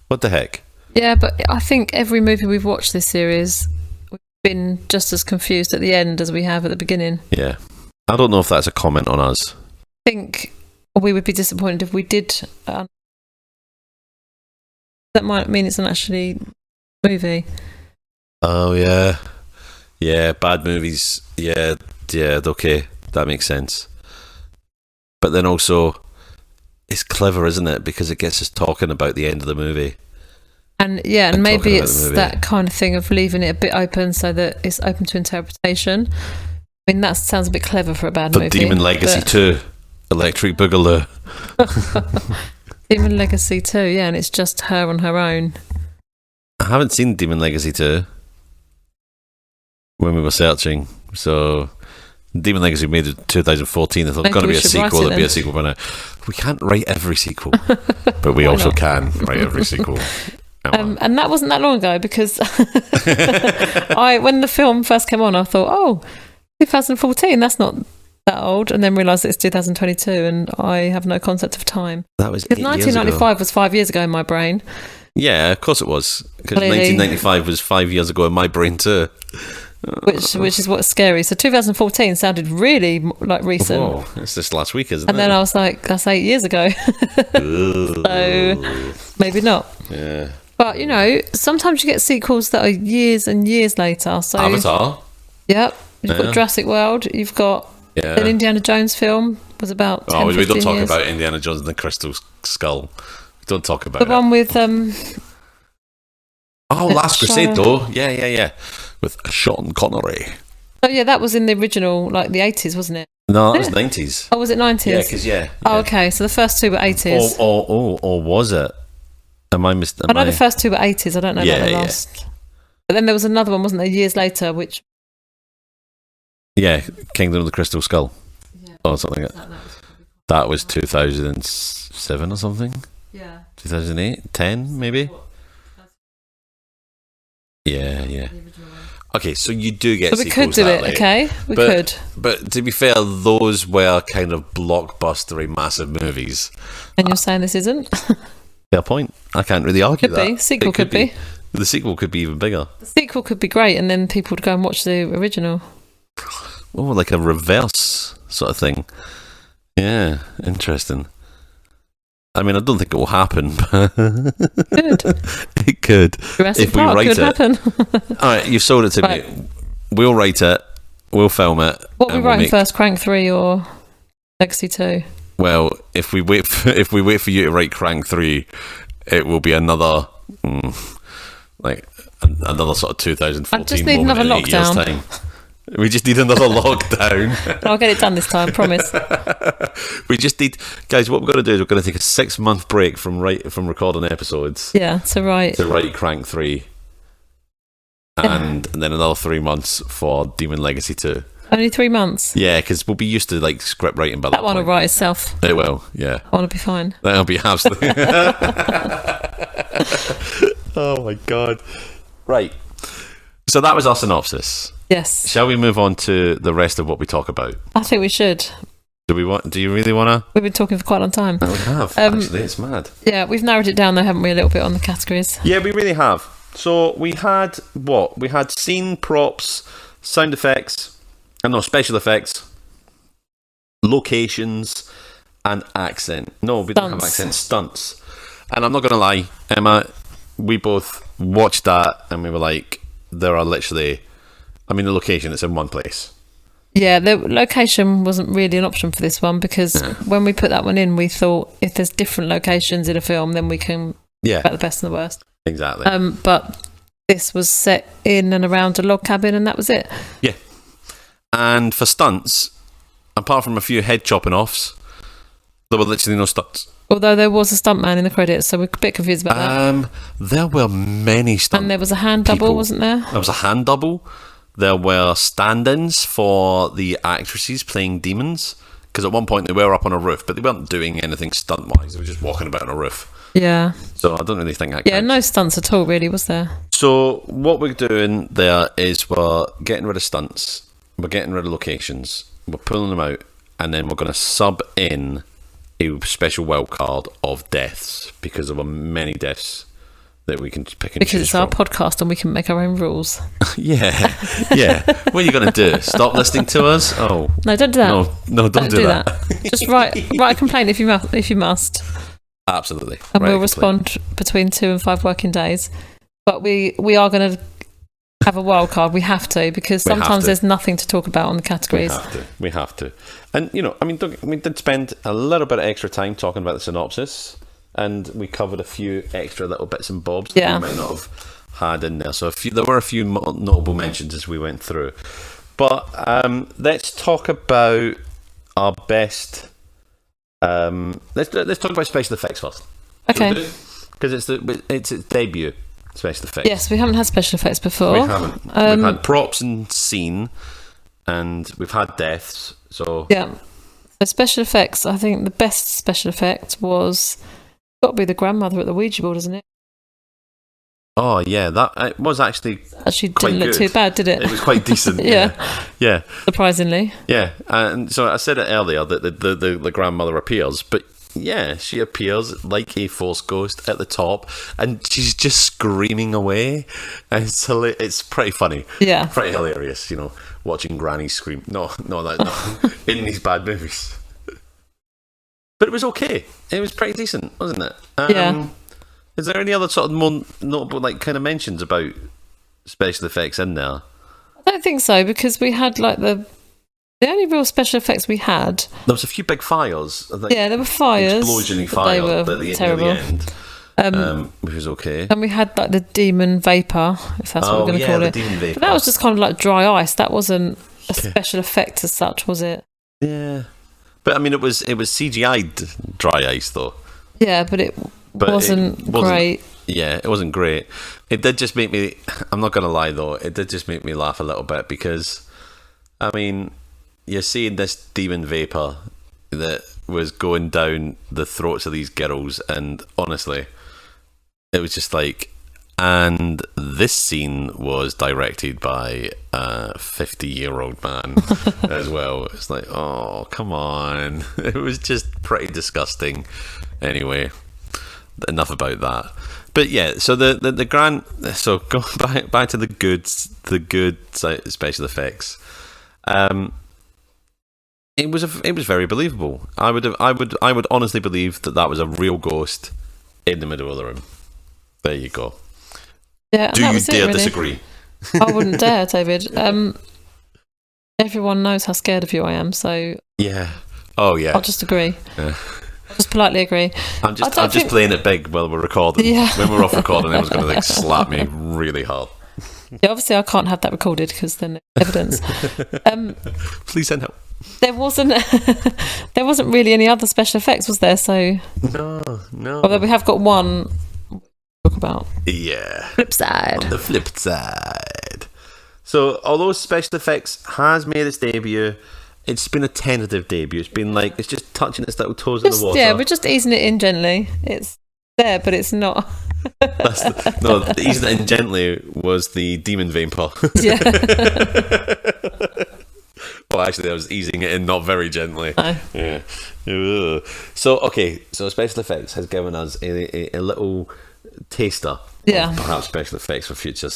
What the heck? Yeah, but I think every movie we've watched this series, we've been just as confused at the end as we have at the beginning. Yeah, I don't know if that's a comment on us. I think we would be disappointed if we did. That might mean it's an actually movie. Oh yeah, bad movies. Yeah, okay, that makes sense. But then also, it's clever, isn't it? Because it gets us talking about the end of the movie. And maybe it's that kind of thing of leaving it a bit open so that it's open to interpretation. I mean, that sounds a bit clever for a bad movie. Demon Legacy 2, Electric Boogaloo. Demon Legacy 2, yeah, and it's just her on her own. I haven't seen Demon Legacy 2 when we were searching. So, Demon Legacy made it 2014. I thought there's going to be a sequel. There'll be a sequel by now. We can't write every sequel, but we also can write every sequel. And that wasn't that long ago because when the film first came on, I thought, 2014, that's not that old, and then realised it's 2022, and I have no concept of time. That was 1995 was 5 years ago in my brain. Yeah, of course it was, because 1995 was 5 years ago in my brain too. Which is what's scary. So 2014 sounded really like recent. Whoa, it's just last week, isn't it? And then I was like, that's 8 years ago. So maybe not. Yeah. But, you know, sometimes you get sequels that are years and years later. So Avatar. Yep. You've got Jurassic World. You've got an Indiana Jones film. Was about 10, we don't talk years. about Indiana Jones and the Crystal Skull. We don't talk about the one with Last Crusade though. Yeah. With Sean Connery. Oh yeah, that was in the original, like the 80s, wasn't it? No, that was 90s. Oh, was it 90s? Yeah, because Oh, okay. So the first two were 80s. Or was it? Am I missed? I know the first two were 80s. I don't know about the last. Yeah. But then there was another one, wasn't there, years later, which... Yeah, Kingdom of the Crystal Skull. Yeah. Or something like that. That was 2007 or something? Yeah. 2008? 10, maybe? Yeah. Okay, so you do get sequels. We could do it, okay? We could. But to be fair, those were kind of blockbustery, massive movies. And you're saying this isn't? Fair point. I can't really argue that. Could be. Sequel could be. The sequel could be even bigger. The sequel could be great, and then people would go and watch the original. Oh, like a reverse sort of thing. Yeah, interesting. I mean, I don't think it will happen. Good. It could. Jurassic if we Park write could it. happen. All right, you've sold it to me. We'll write it. We'll film it. What are we writing first, Crank 3 or Legacy 2? Well, if we wait for you to write Crank 3, it will be another another sort of 2014. I just need another lockdown. We just need another lockdown. I'll get it done this time, promise. We just need, guys. What we're going to do is we're going to take a 6-month break from recording episodes. Yeah, to write Crank 3, and then another 3 months for Demon Legacy 2. Only 3 months. Yeah, because we'll be used to like script writing by that point. That one will write itself. It will. Yeah. That one will be fine. That'll be absolutely. Oh my god. Right. So that was our synopsis. Yes. Shall we move on to the rest of what we talk about? I think we should. Do you really want to? We've been talking for quite a long time. We have, actually. It's mad. Yeah, we've narrowed it down though, haven't we, a little bit on the categories? Yeah, we really have. So we had what? We had scene, props, sound effects, special effects, locations, and accent. No, we didn't have accent. Stunts. And I'm not going to lie, Emma, we both watched that and we were like, there are literally... I mean, the location, it's in one place. Yeah, the location wasn't really an option for this one because when we put that one in, we thought if there's different locations in a film, then we can about the best and the worst. Exactly. But this was set in and around a log cabin and that was it. Yeah. And for stunts, apart from a few head chopping offs, there were literally no stunts. Although there was a stuntman in the credits, so we're a bit confused about that. There were many stunts. And there was a hand double, wasn't there? There was a hand double. There were stand-ins for the actresses playing demons. Because at one point they were up on a roof, but they weren't doing anything stunt-wise. They were just walking about on a roof. Yeah. So I don't really think that counts. Yeah, no stunts at all, really, was there? So what we're doing there is we're getting rid of stunts. We're getting rid of locations. We're pulling them out. And then we're going to sub in a special wild card of deaths. Because there were many deaths that we can pick and because choose it's our from. podcast and we can make our own rules. yeah. What are you going to do? Stop listening to us? Oh no, don't do that. No, don't do that. Just write a complaint if you must. Absolutely. And we'll respond between 2 and 5 working days. But we are going to have a wild card. We have to because sometimes there's nothing to talk about on the categories. We have to. And we did spend a little bit of extra time talking about the synopsis. And we covered a few extra little bits and bobs that we might not have had in there. So there were a few notable mentions as we went through. But let's talk about our best. Let's talk about special effects first. Okay. Because it's its debut special effects. Yes, we haven't had special effects before. We haven't. We've had props and scene, and we've had deaths. So yeah. So special effects. I think the best special effect was. Got to be the grandmother at the Ouija board, isn't it? Oh yeah, that it was actually didn't look too bad, did it? It was quite decent. yeah. Surprisingly. Yeah, and so I said it earlier that the grandmother appears, but yeah, she appears like a force ghost at the top, and she's just screaming away, and it's pretty funny. Yeah, pretty hilarious. Watching Granny scream. No, in these bad movies. But it was okay. It was pretty decent, wasn't it? Yeah. Is there any other sort of more notable kind of mentions about special effects in there? I don't think so because we had the only real special effects we had. There was a few big fires. There were fires. Explosion-y fire. They were terrible. At the end, which was okay. And we had the demon vapour, if that's what we're going to call it. Demon vapour. But that was just kind of like dry ice. That wasn't a special effect as such, was it? Yeah. But I mean, it was CGI'd dry ice though. Yeah, but it wasn't great. Yeah, it wasn't great. It did just make me. I'm not gonna lie though. It did just make me laugh a little bit because, I mean, you're seeing this demon vapor that was going down the throats of these girls, and honestly, it was just like. And this scene was directed by a 50-year-old man as well. It's like, oh, come on. It was just pretty disgusting. Anyway, enough about that. But yeah, so the grand. So going back to the good special effects. It was very believable. I would honestly believe that was a real ghost in the middle of the room. There you go. Yeah, do you dare disagree? I wouldn't dare, David. Everyone knows how scared of you I am, so yeah. Oh yeah. I'll just agree. Yeah. I'll just politely agree. I'm just playing it big while we're recording. Yeah. When we're off recording, everyone's going to slap me really hard. Yeah, obviously I can't have that recorded because then evidence. Please send help. There wasn't really any other special effects, was there? So no. Although we have got one. Talk about. Yeah. Flip side. On the flip side. So, although special effects has made its debut, it's been a tentative debut. It's just touching its little toes in the water. Yeah, we're just easing it in gently. It's there, but it's not. Easing it in gently was the demon vapor. Yeah. Well, actually, I was easing it in not very gently. No. Yeah. Ugh. So special effects has given us a little taster. Yeah. Of perhaps special effects for future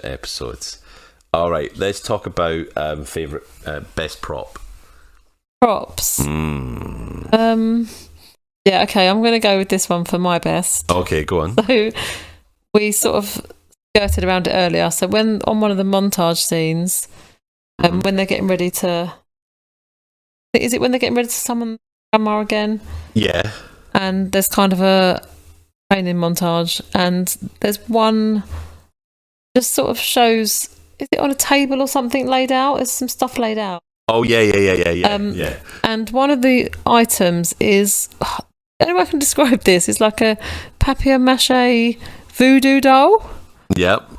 episodes. All right, let's talk about favorite best prop. Props. Yeah, okay, I'm going to go with this one for my best. Okay, go on. So we sort of skirted around it earlier. So when on one of the montage scenes, when they're getting ready to... Is it when they're getting ready to summon Grandma again? Yeah. And there's kind of a training montage, and there's one just sort of shows... Is it on a table or something laid out? There's some stuff laid out. Oh, yeah. Yeah. And one of the items is... The only way I can describe this is like a papier-mâché voodoo doll. Yep.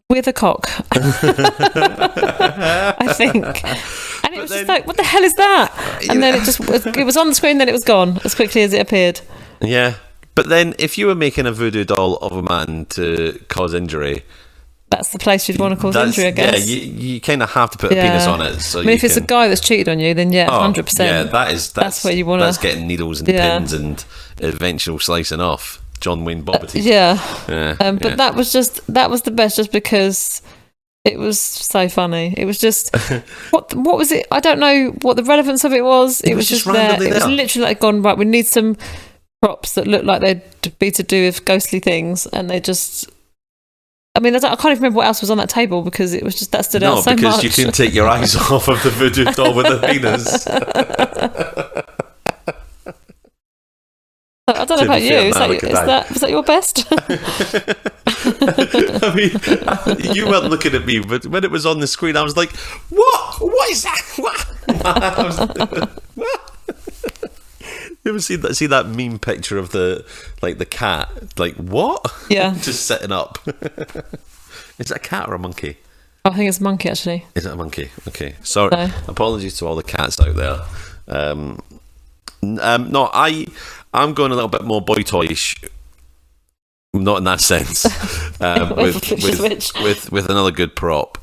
With a cock. I think. And it was just like, what the hell is that? And then it was on the screen, then it was gone as quickly as it appeared. Yeah. But then if you were making a voodoo doll of a man to cause injury... That's the place you'd want to cause injury, I guess. Yeah, you kind of have to put a penis on it. So if it's a guy that's cheated on you, then 100%. Yeah, that's where you want to... That's getting needles and pins and eventual slicing off. John Wayne Bobbity. But that was the best just because it was so funny. It was just... what was it? I don't know what the relevance of it was. It was just there. It was literally like gone, right, we need some props that look like they'd be to do with ghostly things, and they just... I mean, I can't even remember what else was on that table because it was just that stood out so much. No, because you couldn't take your eyes off of the voodoo doll with the penis. I don't know about you. Was that your best? I mean, you weren't looking at me, but when it was on the screen, I was like, "What? What is that? What?" You ever see that meme picture of the cat? Like, what? Yeah. Just sitting up. Is it a cat or a monkey? I think it's a monkey, actually. Is it a monkey? Okay. Sorry. No. Apologies to all the cats out there. No, I'm going a little bit more boy toyish. Not in that sense. With another good prop.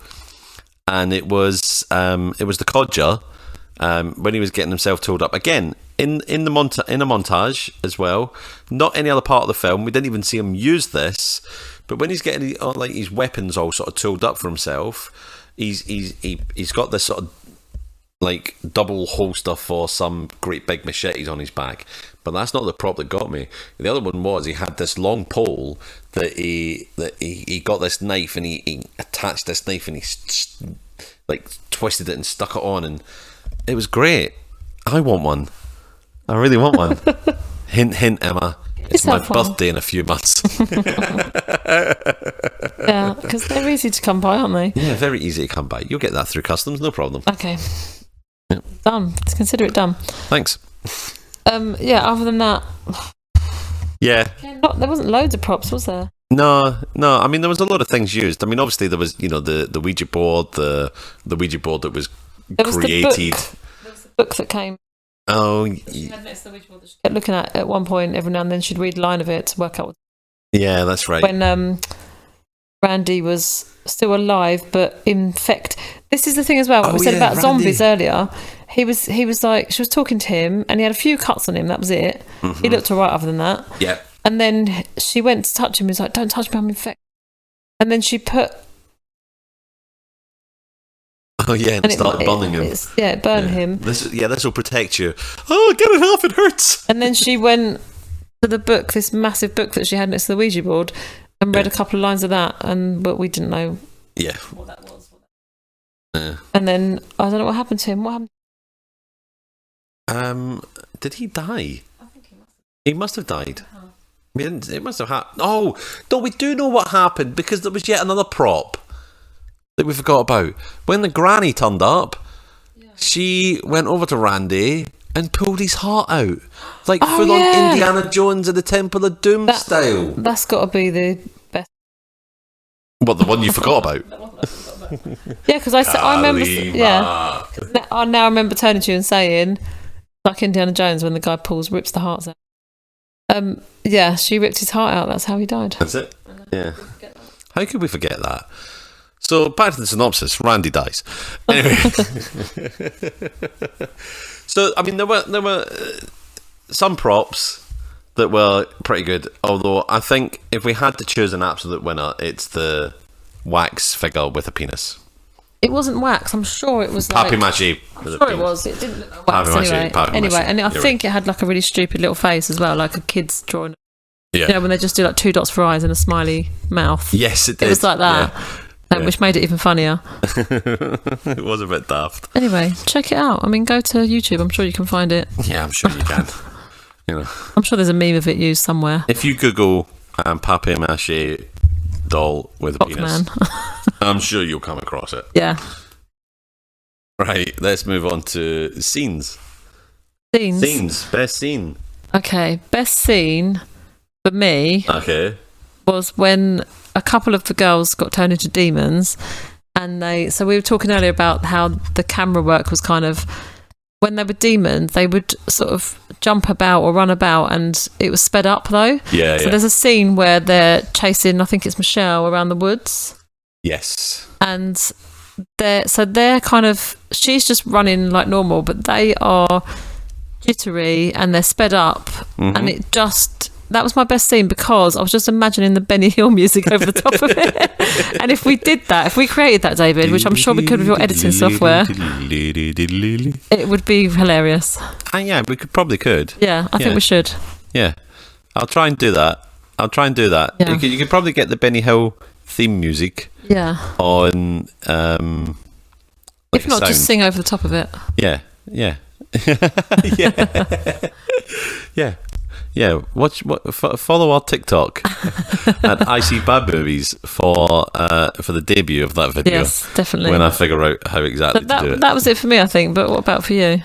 And it was the codger. When he was getting himself tooled up again in a montage as well, not any other part of the film. We didn't even see him use this, but when he's getting his weapons all sort of tooled up for himself, he's got this sort of like double holster for some great big machetes on his back. But that's not the prop that got me. The other one was he had this long pole that he got this knife and he attached this knife and he like twisted it and stuck it on, and it was great. I want one. I really want one. Hint, hint, Emma. It's my birthday in a few months. Yeah, because they're easy to come by, aren't they? Yeah, very easy to come by. You'll get that through customs, no problem. Okay. Yeah. Done. Consider it done. Thanks. Other than that... Yeah. There wasn't loads of props, was there? No. I mean, there was a lot of things used. I mean, obviously there was, the Ouija board, the Ouija board that was created. There was the book that came. Oh, she had next to the Ouija board that she kept looking at one point. Every now and then she'd read a line of it to work out. Yeah, that's right. When Randy was still alive, but in fact, this is the thing as well. What we said about Randy. Zombies earlier. He was like, she was talking to him, and he had a few cuts on him. That was it. Mm-hmm. He looked alright other than that. Yeah. And then she went to touch him. He was like, "Don't touch me, I'm infected." And then she put. Oh yeah, and start burning him. It burned him. This will protect you. Oh, get it off! It hurts. And then she went to the book, this massive book that she had next to the Ouija board, and read a couple of lines of that, but we didn't know. Yeah. What that was. And then I don't know what happened to him. What happened? Did he die? I think he must have. He must have died. It must have happened. Oh, no, we do know what happened because there was yet another prop that we forgot about. When the granny turned up, she went over to Randy and pulled his heart out. Like full on Indiana Jones and the Temple of Doom style. That's got to be the best. What, the one you forgot about? Yeah, because I remember. Yeah. I now remember turning to you and saying, like Indiana Jones when the guy rips the hearts out. Yeah, she ripped his heart out. That's how he died. That's it. Yeah. How could we forget that? So back to the synopsis. Randy dies. Anyway. So I mean, there were some props that were pretty good. Although I think if we had to choose an absolute winner, it's the wax figure with a penis. It wasn't wax. I'm sure it was papier-mâché. I'm sure it was. It didn't look like wax anyway. And I think it had like a really stupid little face as well, like a kid's drawing. Yeah. You know, when they just do like 2 dots for eyes and a smiley mouth. Yes, it did. It was like that, which made it even funnier. It was a bit daft. Anyway, check it out. I mean, go to YouTube. I'm sure you can find it. Yeah, I'm sure you can. I'm sure there's a meme of it used somewhere. If you Google papier-mâché doll with a penis, I'm sure you'll come across it. Yeah. Right, let's move on to scenes. Scenes. Best scene. Okay, best scene for me was when a couple of the girls got turned into demons, and so we were talking earlier about how the camera work was kind of, when they were demons, they would sort of jump about or run about, and it was sped up though. Yeah. So there's a scene where they're chasing, I think it's Michelle, around the woods. Yes. And they're kind of, she's just running like normal, but they are jittery and they're sped up, and that was my best scene because I was just imagining the Benny Hill music over the top of it. And if we did that, if we created that, David, which I'm sure we could with your editing software, it would be hilarious. Yeah, we probably could. Yeah, I think we should. Yeah, I'll try and do that. Yeah. You could probably get the Benny Hill theme music. Yeah. On if not, just sing over the top of it. Yeah. Yeah. Follow our TikTok at I See Bad Movies for the debut of that video. Yes, definitely. When I figure out how exactly to do it. That was it for me, I think. But what about for you?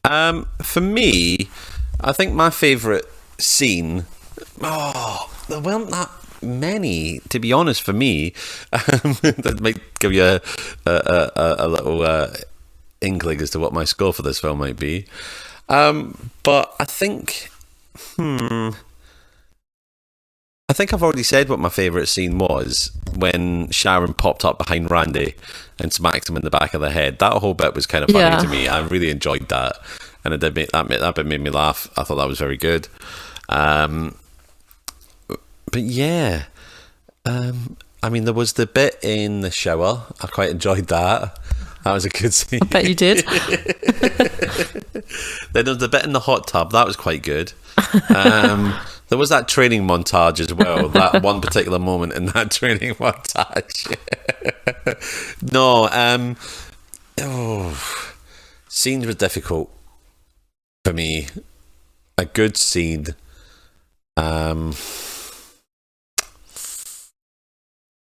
For me, I think my favourite scene. There weren't that many, to be honest. For me, that might give you a little inkling as to what my score for this film might be. But I think I've already said what my favourite scene was, when Sharon popped up behind Randy and smacked him in the back of the head. That whole bit was kind of funny to me. I really enjoyed that, and it did that bit made me laugh. I thought that was very good. But yeah, I mean, there was the bit in the shower. I quite enjoyed that. That was a good scene. I bet you did. Then there was the bit in the hot tub. That was quite good. There was that training montage as well. That one particular moment in that training montage. Scenes were difficult for me. A good scene.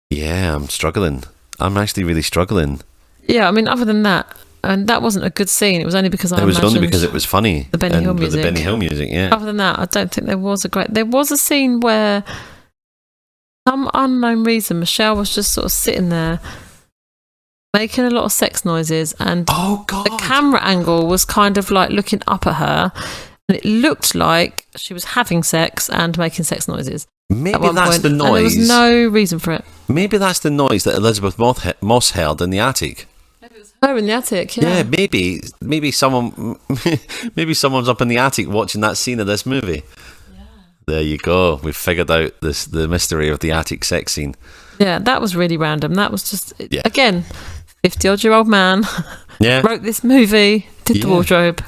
Yeah, I'm struggling. I'm actually really struggling. Yeah, I mean, other than that, and that wasn't a good scene. It was only because it was only because it was funny. The Benny Hill music. The Benny Hill music, yeah. Other than that, I don't think there was There was a scene where, some unknown reason, Michelle was just sort of sitting there, making a lot of sex noises, and the camera angle was kind of like looking up at her, and it looked like she was having sex and making sex noises. Maybe that's the noise. And there was no reason for it. Maybe that's the noise that Elizabeth Moss heard in the attic. Maybe it was her in the attic. Yeah. Yeah, maybe someone's up in the attic watching that scene of this movie. Yeah. There you go. We've figured out the mystery of the attic sex scene. Yeah, that was really random. That was just again, 50-odd-year-old man. Yeah. Wrote this movie, did the wardrobe,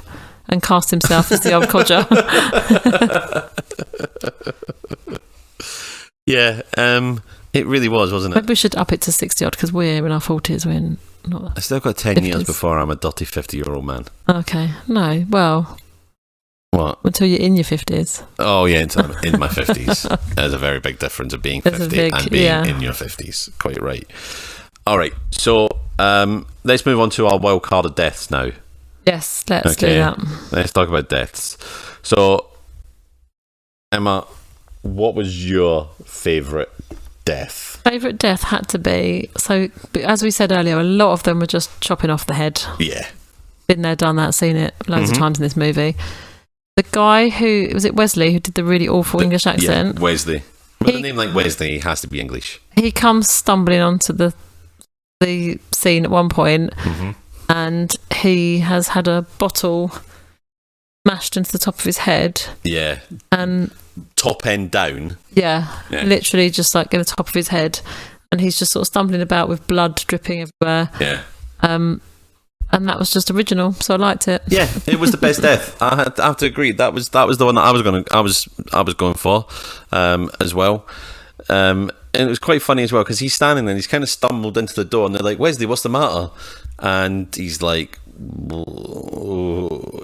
and cast himself as the old codger. Yeah, it really was, wasn't it? Maybe we should up it to 60-odd, because we're in our 40s. We're not that. I still got 10 years before I'm a dirty 50-year-old man. Okay. No, well... What? Until you're in your 50s. Oh, yeah, until I'm in my 50s. There's a very big difference of being 50 and being in your 50s. Quite right. All right, so let's move on to our wild card of deaths now. Yes, let's do that. Let's talk about deaths. So, Emma, what was your favourite death? Favourite death had to be, so as we said earlier, a lot of them were just chopping off the head. Yeah. Been there, done that, seen it loads of times in this movie. the guy who was it Wesley who did the really awful English accent. Yeah, Wesley. With a name like Wesley, he has to be English. He comes stumbling onto the scene at one point, and he has had a bottle smashed into the top of his head. Yeah. And top end down. Yeah, literally just like in the top of his head, and he's just sort of stumbling about with blood dripping everywhere. Yeah. And that was just original, so I liked it. Yeah, it was the best death. I have to agree. That was the one that I was going for, as well. And it was quite funny as well because he's standing there and he's kind of stumbled into the door and they're like, "Wesley, what's the matter?" And he's like,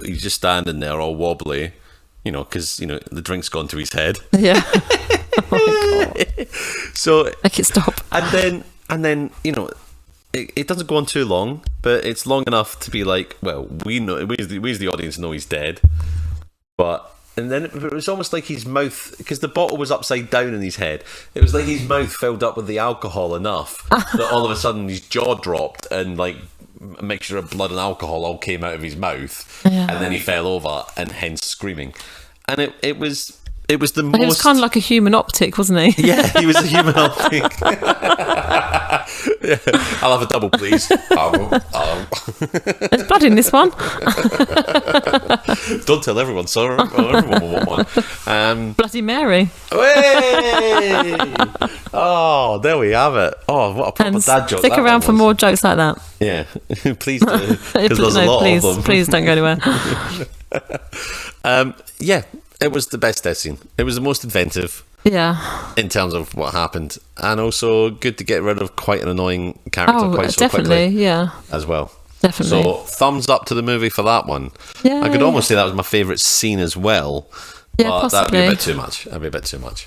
he's just standing there all wobbly, because the drink's gone to his head. Yeah. Oh my God. So make it stop. And then it doesn't go on too long, but it's long enough to be like, well, we as the audience know he's dead. And then it was almost like his mouth, because the bottle was upside down in his head, it was like his mouth filled up with the alcohol enough that all of a sudden his jaw dropped and like a mixture of blood and alcohol all came out of his mouth, and then he fell over and hence screaming. And it was the most... He was kind of like a human optic, wasn't he? Yeah, he was a human optic. Yeah. I'll have a double, please. There's blood in this one. Don't tell everyone, sir. Everyone will want one. Bloody Mary. Hey! Oh, there we have it. Oh, what a proper dad joke. Stick around for more jokes like that. Yeah, please do. Because there's a lot of them. Please don't go anywhere. Yeah. It was the best death scene. It was the most inventive. Yeah. In terms of what happened. And also good to get rid of quite an annoying character quite so definitely, quickly. Yeah. As well. Definitely. So thumbs up to the movie for that one. Yeah. I could almost say that was my favourite scene as well. Yeah, but possibly. That'd be a bit too much.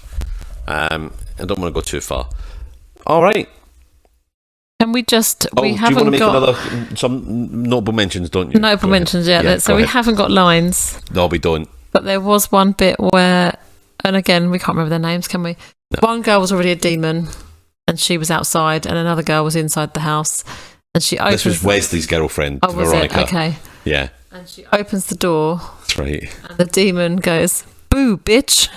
I don't want to go too far. All right. Can we just... we haven't do you want to make some notable mentions, don't you? Notable mentions, yeah. So we haven't got lines. No, we don't. But there was one bit where, and again, we can't remember their names, can we? No. One girl was already a demon, and she was outside, and another girl was inside the house. And she opens... This was Wesley's girlfriend, oh, Veronica. Was it? Okay. Yeah. And she opens the door. That's right. And the demon goes, "Boo, bitch!"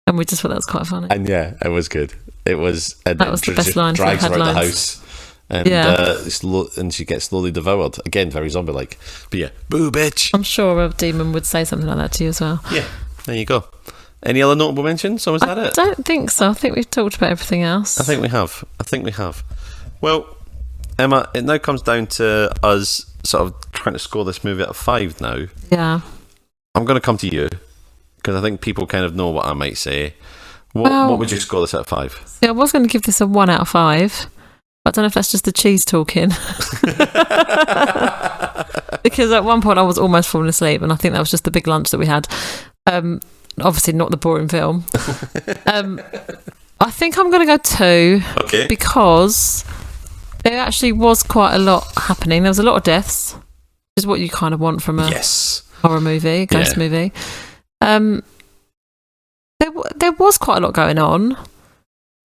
And we just thought that was quite funny. And yeah, it was good. It was... And that was the best line. Drags her out the house. And she gets slowly devoured. Again, very zombie-like. But yeah, boo, bitch. I'm sure a demon would say something like that to you as well. Yeah, there you go. Any other notable mentions, or was that it? I don't think so. I think we've talked about everything else. I think we have. Well, Emma, it now comes down to us sort of trying to score this movie out of 5 now. Yeah. I'm going to come to you, because I think people kind of know what I might say. What would you score this out of 5? See, I was going to give this a 1 out of 5. I don't know if that's just the cheese talking. Because at one point I was almost falling asleep, and I think that was just the big lunch that we had. Obviously not the boring film. I think I'm going to go 2. Okay. Because there actually was quite a lot happening. There was a lot of deaths, which is what you kind of want from a horror movie, ghost movie. There was quite a lot going on.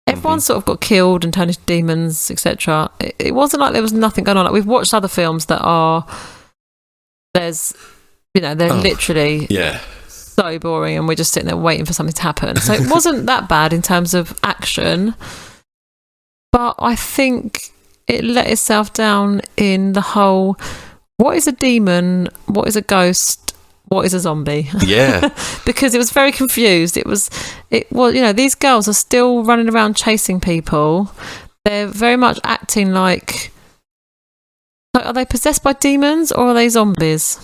Everyone sort of got killed and turned into demons, etc. It wasn't like there was nothing going on. Like, we've watched other films that they're literally so boring, and we're just sitting there waiting for something to happen. So it wasn't that bad in terms of action, but I think it let itself down in the whole: what is a demon? What is a ghost? What is a zombie? Yeah. Because it was very confused. It was, these girls are still running around chasing people. They're very much acting like are they possessed by demons or are they zombies?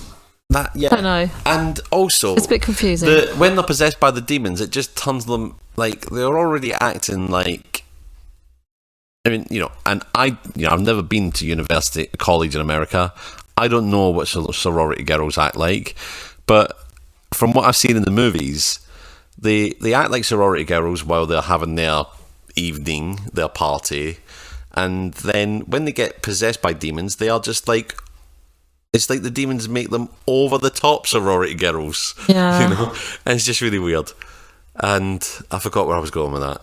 I don't know. And also, it's a bit confusing. When they're possessed by the demons, it just turns them, like, they're already acting like, I mean, and I've never been to college in America. I don't know what sorority girls act like. But from what I've seen in the movies, they act like sorority girls while they're having their evening, their party, and then when they get possessed by demons, they are just like, it's like the demons make them over the top sorority girls. Yeah. And it's just really weird. And I forgot where I was going with that.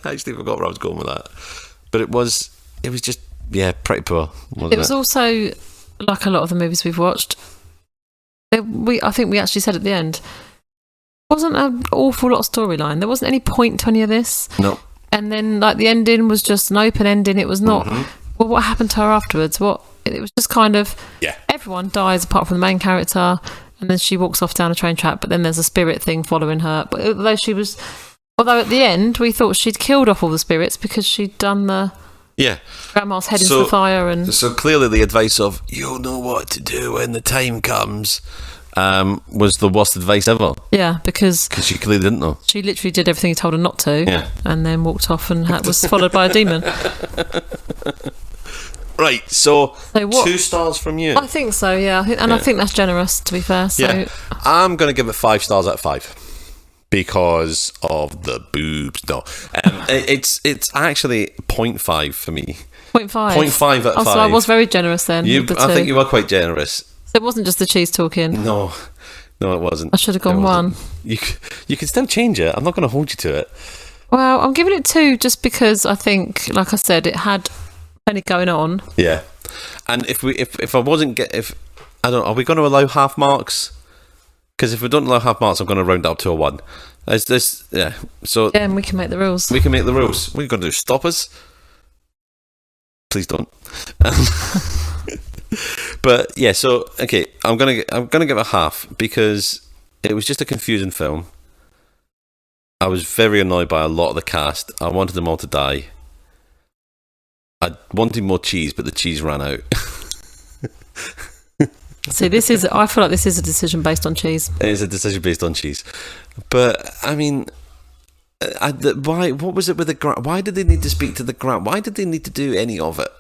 I actually forgot where I was going with that. But it was just, pretty poor. Wasn't it was also, like a lot of the movies we've watched, I think we actually said at the end, wasn't an awful lot of storyline. There wasn't any point to any of this. No. And then like the ending was just an open ending. It was not. Well, what happened to her afterwards? It was just kind of. Yeah. Everyone dies apart from the main character, and then she walks off down a train track. But then there's a spirit thing following her. But although at the end we thought she'd killed off all the spirits because she'd done the. Yeah. Grandma's head into the fire, and so clearly the advice of "you'll know what to do when the time comes" was the worst advice ever. Yeah, because she clearly didn't know. She literally did everything he told her not to. Yeah. And then walked off and was followed by a demon. Right, so 2 what, stars from you. I think so, yeah. I think that's generous, to be fair. So yeah. I'm going to give it 5 stars out of 5 because of the boobs. No, it's actually 0.5 for me. 0.5? 0.5 out of 5. So I was very generous then. I think you were quite generous. So it wasn't just the cheese talking. No, it wasn't. I should have gone 1. You can still change it. I'm not going to hold you to it. Well, I'm giving it 2 just because I think, like I said, it had plenty going on. Yeah, and if I wasn't I don't know, are we going to allow half marks? Because if we don't allow half marks, I'm going to round it up to a 1. Yeah. So yeah, and we can make the rules. We can make the rules. What are you going to do? Stop us? Please don't. But yeah, so okay, I'm gonna give it a half because it was just a confusing film. I was very annoyed by a lot of the cast. I wanted them all to die. I wanted more cheese, but the cheese ran out. See, I feel like this is a decision based on cheese. It is a decision based on cheese. But, I mean, what was it with the grant? Why did they need to speak to the grant? Why did they need to do any of it?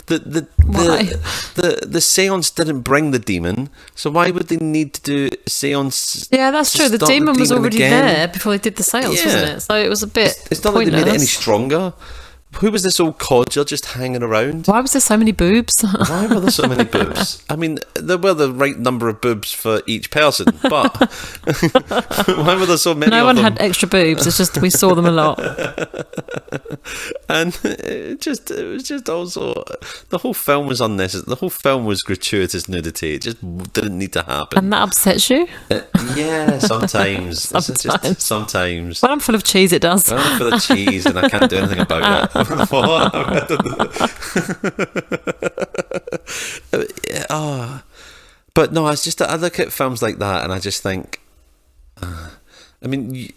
The seance didn't bring the demon, so why would they need to do seance? Yeah, that's true. The demon was already there before they did the seance, wasn't it? So it was a bit It's not pointless. like they made it any stronger. Who was this old codger just hanging around? Why was there so many boobs? Why were there so many boobs? I mean, there were the right number of boobs for each person, but why were there so many No of one them? had extra boobs. It's just we saw them a lot. And it was just also the whole film was unnecessary. The whole film was gratuitous nudity. It just didn't need to happen. And that upsets you? Yeah, sometimes. Sometimes. When I'm full of cheese, it does. When I'm full of cheese and I can't do anything about it. But no, it's just that I look at films like that and I just think, I mean,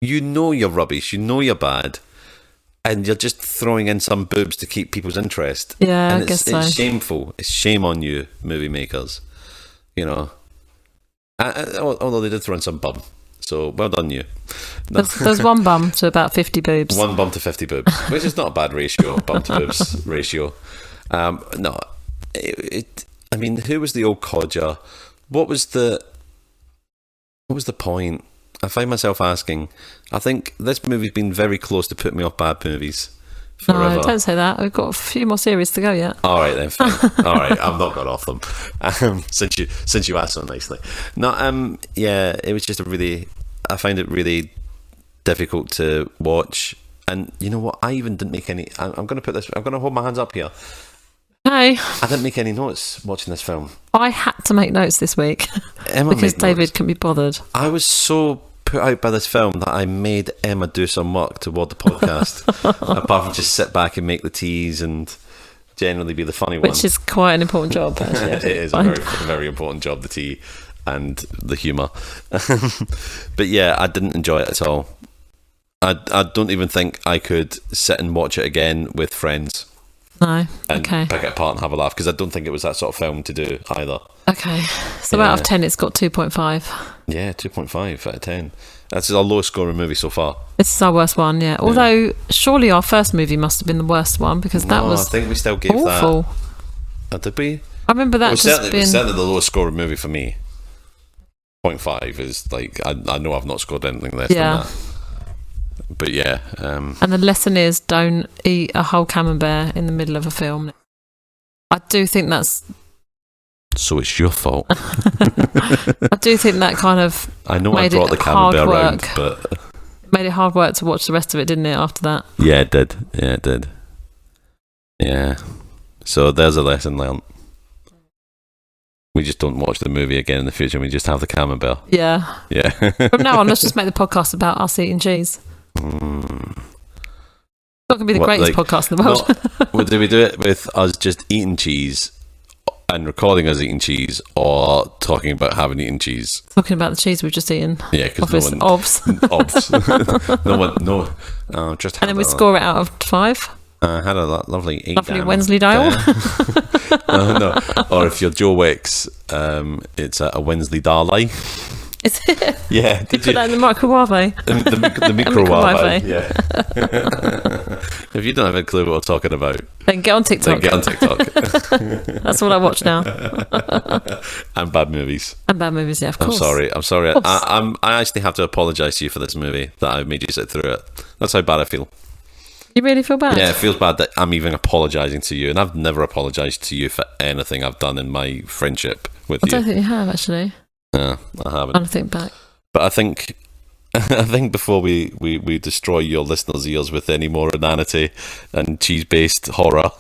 you know you're rubbish, you know you're bad, and you're just throwing in some boobs to keep people's interest. Yeah, and I guess so. It's shameful. It's shame on you, movie makers. You know, although they did throw in some bum. So, well done you. No. There's one bum to about 50 boobs. 1 bum to 50 boobs, which is not a bad ratio, bum to boobs ratio. No, I mean, who was the old codger? What was the point? I find myself asking. I think this movie's been very close to putting me off bad movies forever. No, don't say that. We've got a few more series to go yet. All right then, fine. All right, I've not got off them since you asked so nicely. No, yeah, it was just I find it really difficult to watch. And you know what? I even didn't make any. I'm going to hold my hands up here. Hey, I didn't make any notes watching this film. I had to make notes this week because David couldn't be bothered. I was so put out by this film that I made Emma do some work toward the podcast, apart from just sit back and make the teas and generally be the funny one. Which is quite an important job, actually. It is a very, very important job, the tea and the humour. But yeah, I didn't enjoy it at all. I don't even think I could sit and watch it again with friends. No, and okay. pick it apart and have a laugh, because I don't think it was that sort of film to do either. Okay, so out of 10 it's got 2.5. Yeah, 2.5 out of 10. That's our lowest scoring movie so far. This is our worst one, yeah. Although surely our first movie must have been the worst one, because that was I think we still gave awful. That. Did we? I remember that certainly the lowest scoring movie for me. 0.5 is like, I know I've not scored anything less than that. But yeah. And the lesson is, don't eat a whole camembert in the middle of a film. I do think that's... So it's your fault. I do think that kind of... I know I brought the camembert around, but... It made it hard work to watch the rest of it, didn't it, after that? Yeah, it did. Yeah. So there's a lesson learned. We just don't watch the movie again in the future. We just have the camembert. Yeah. Yeah. From now on, let's just make the podcast about us eating cheese. It's not going to be the greatest podcast in the world. Do we do it with us just eating cheese and recording us eating cheese, or talking about having eaten cheese? Talking about the cheese we've just eaten. Yeah, because no one... Obs. No one... just and then we score it out of 5. I had a lovely 8. Lovely Wensleydale. No. Or if you're Joe Wicks, it's a Wensleydale. Is it? Yeah. Did you put that in the microwave? The microwave. Yeah. If you don't have a clue what we're talking about, then get on TikTok. That's all I watch now. And bad movies. Yeah, of course. I'm sorry. I actually have to apologise to you for this movie, that I made you sit through it. That's how bad I feel. You really feel bad? Yeah, it feels bad that I'm even apologising to you, and I've never apologised to you for anything I've done in my friendship with you. I don't think you have, actually. No, I haven't. I don't think back. But I think before we destroy your listeners' ears with any more inanity and cheese-based horror,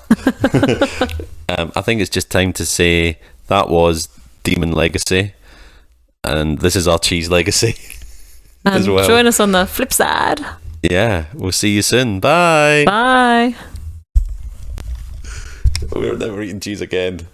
I think it's just time to say that was Demon Legacy, and this is our cheese legacy as well. Join us on the flip side. Yeah, we'll see you soon. Bye. Bye. We're never eating cheese again.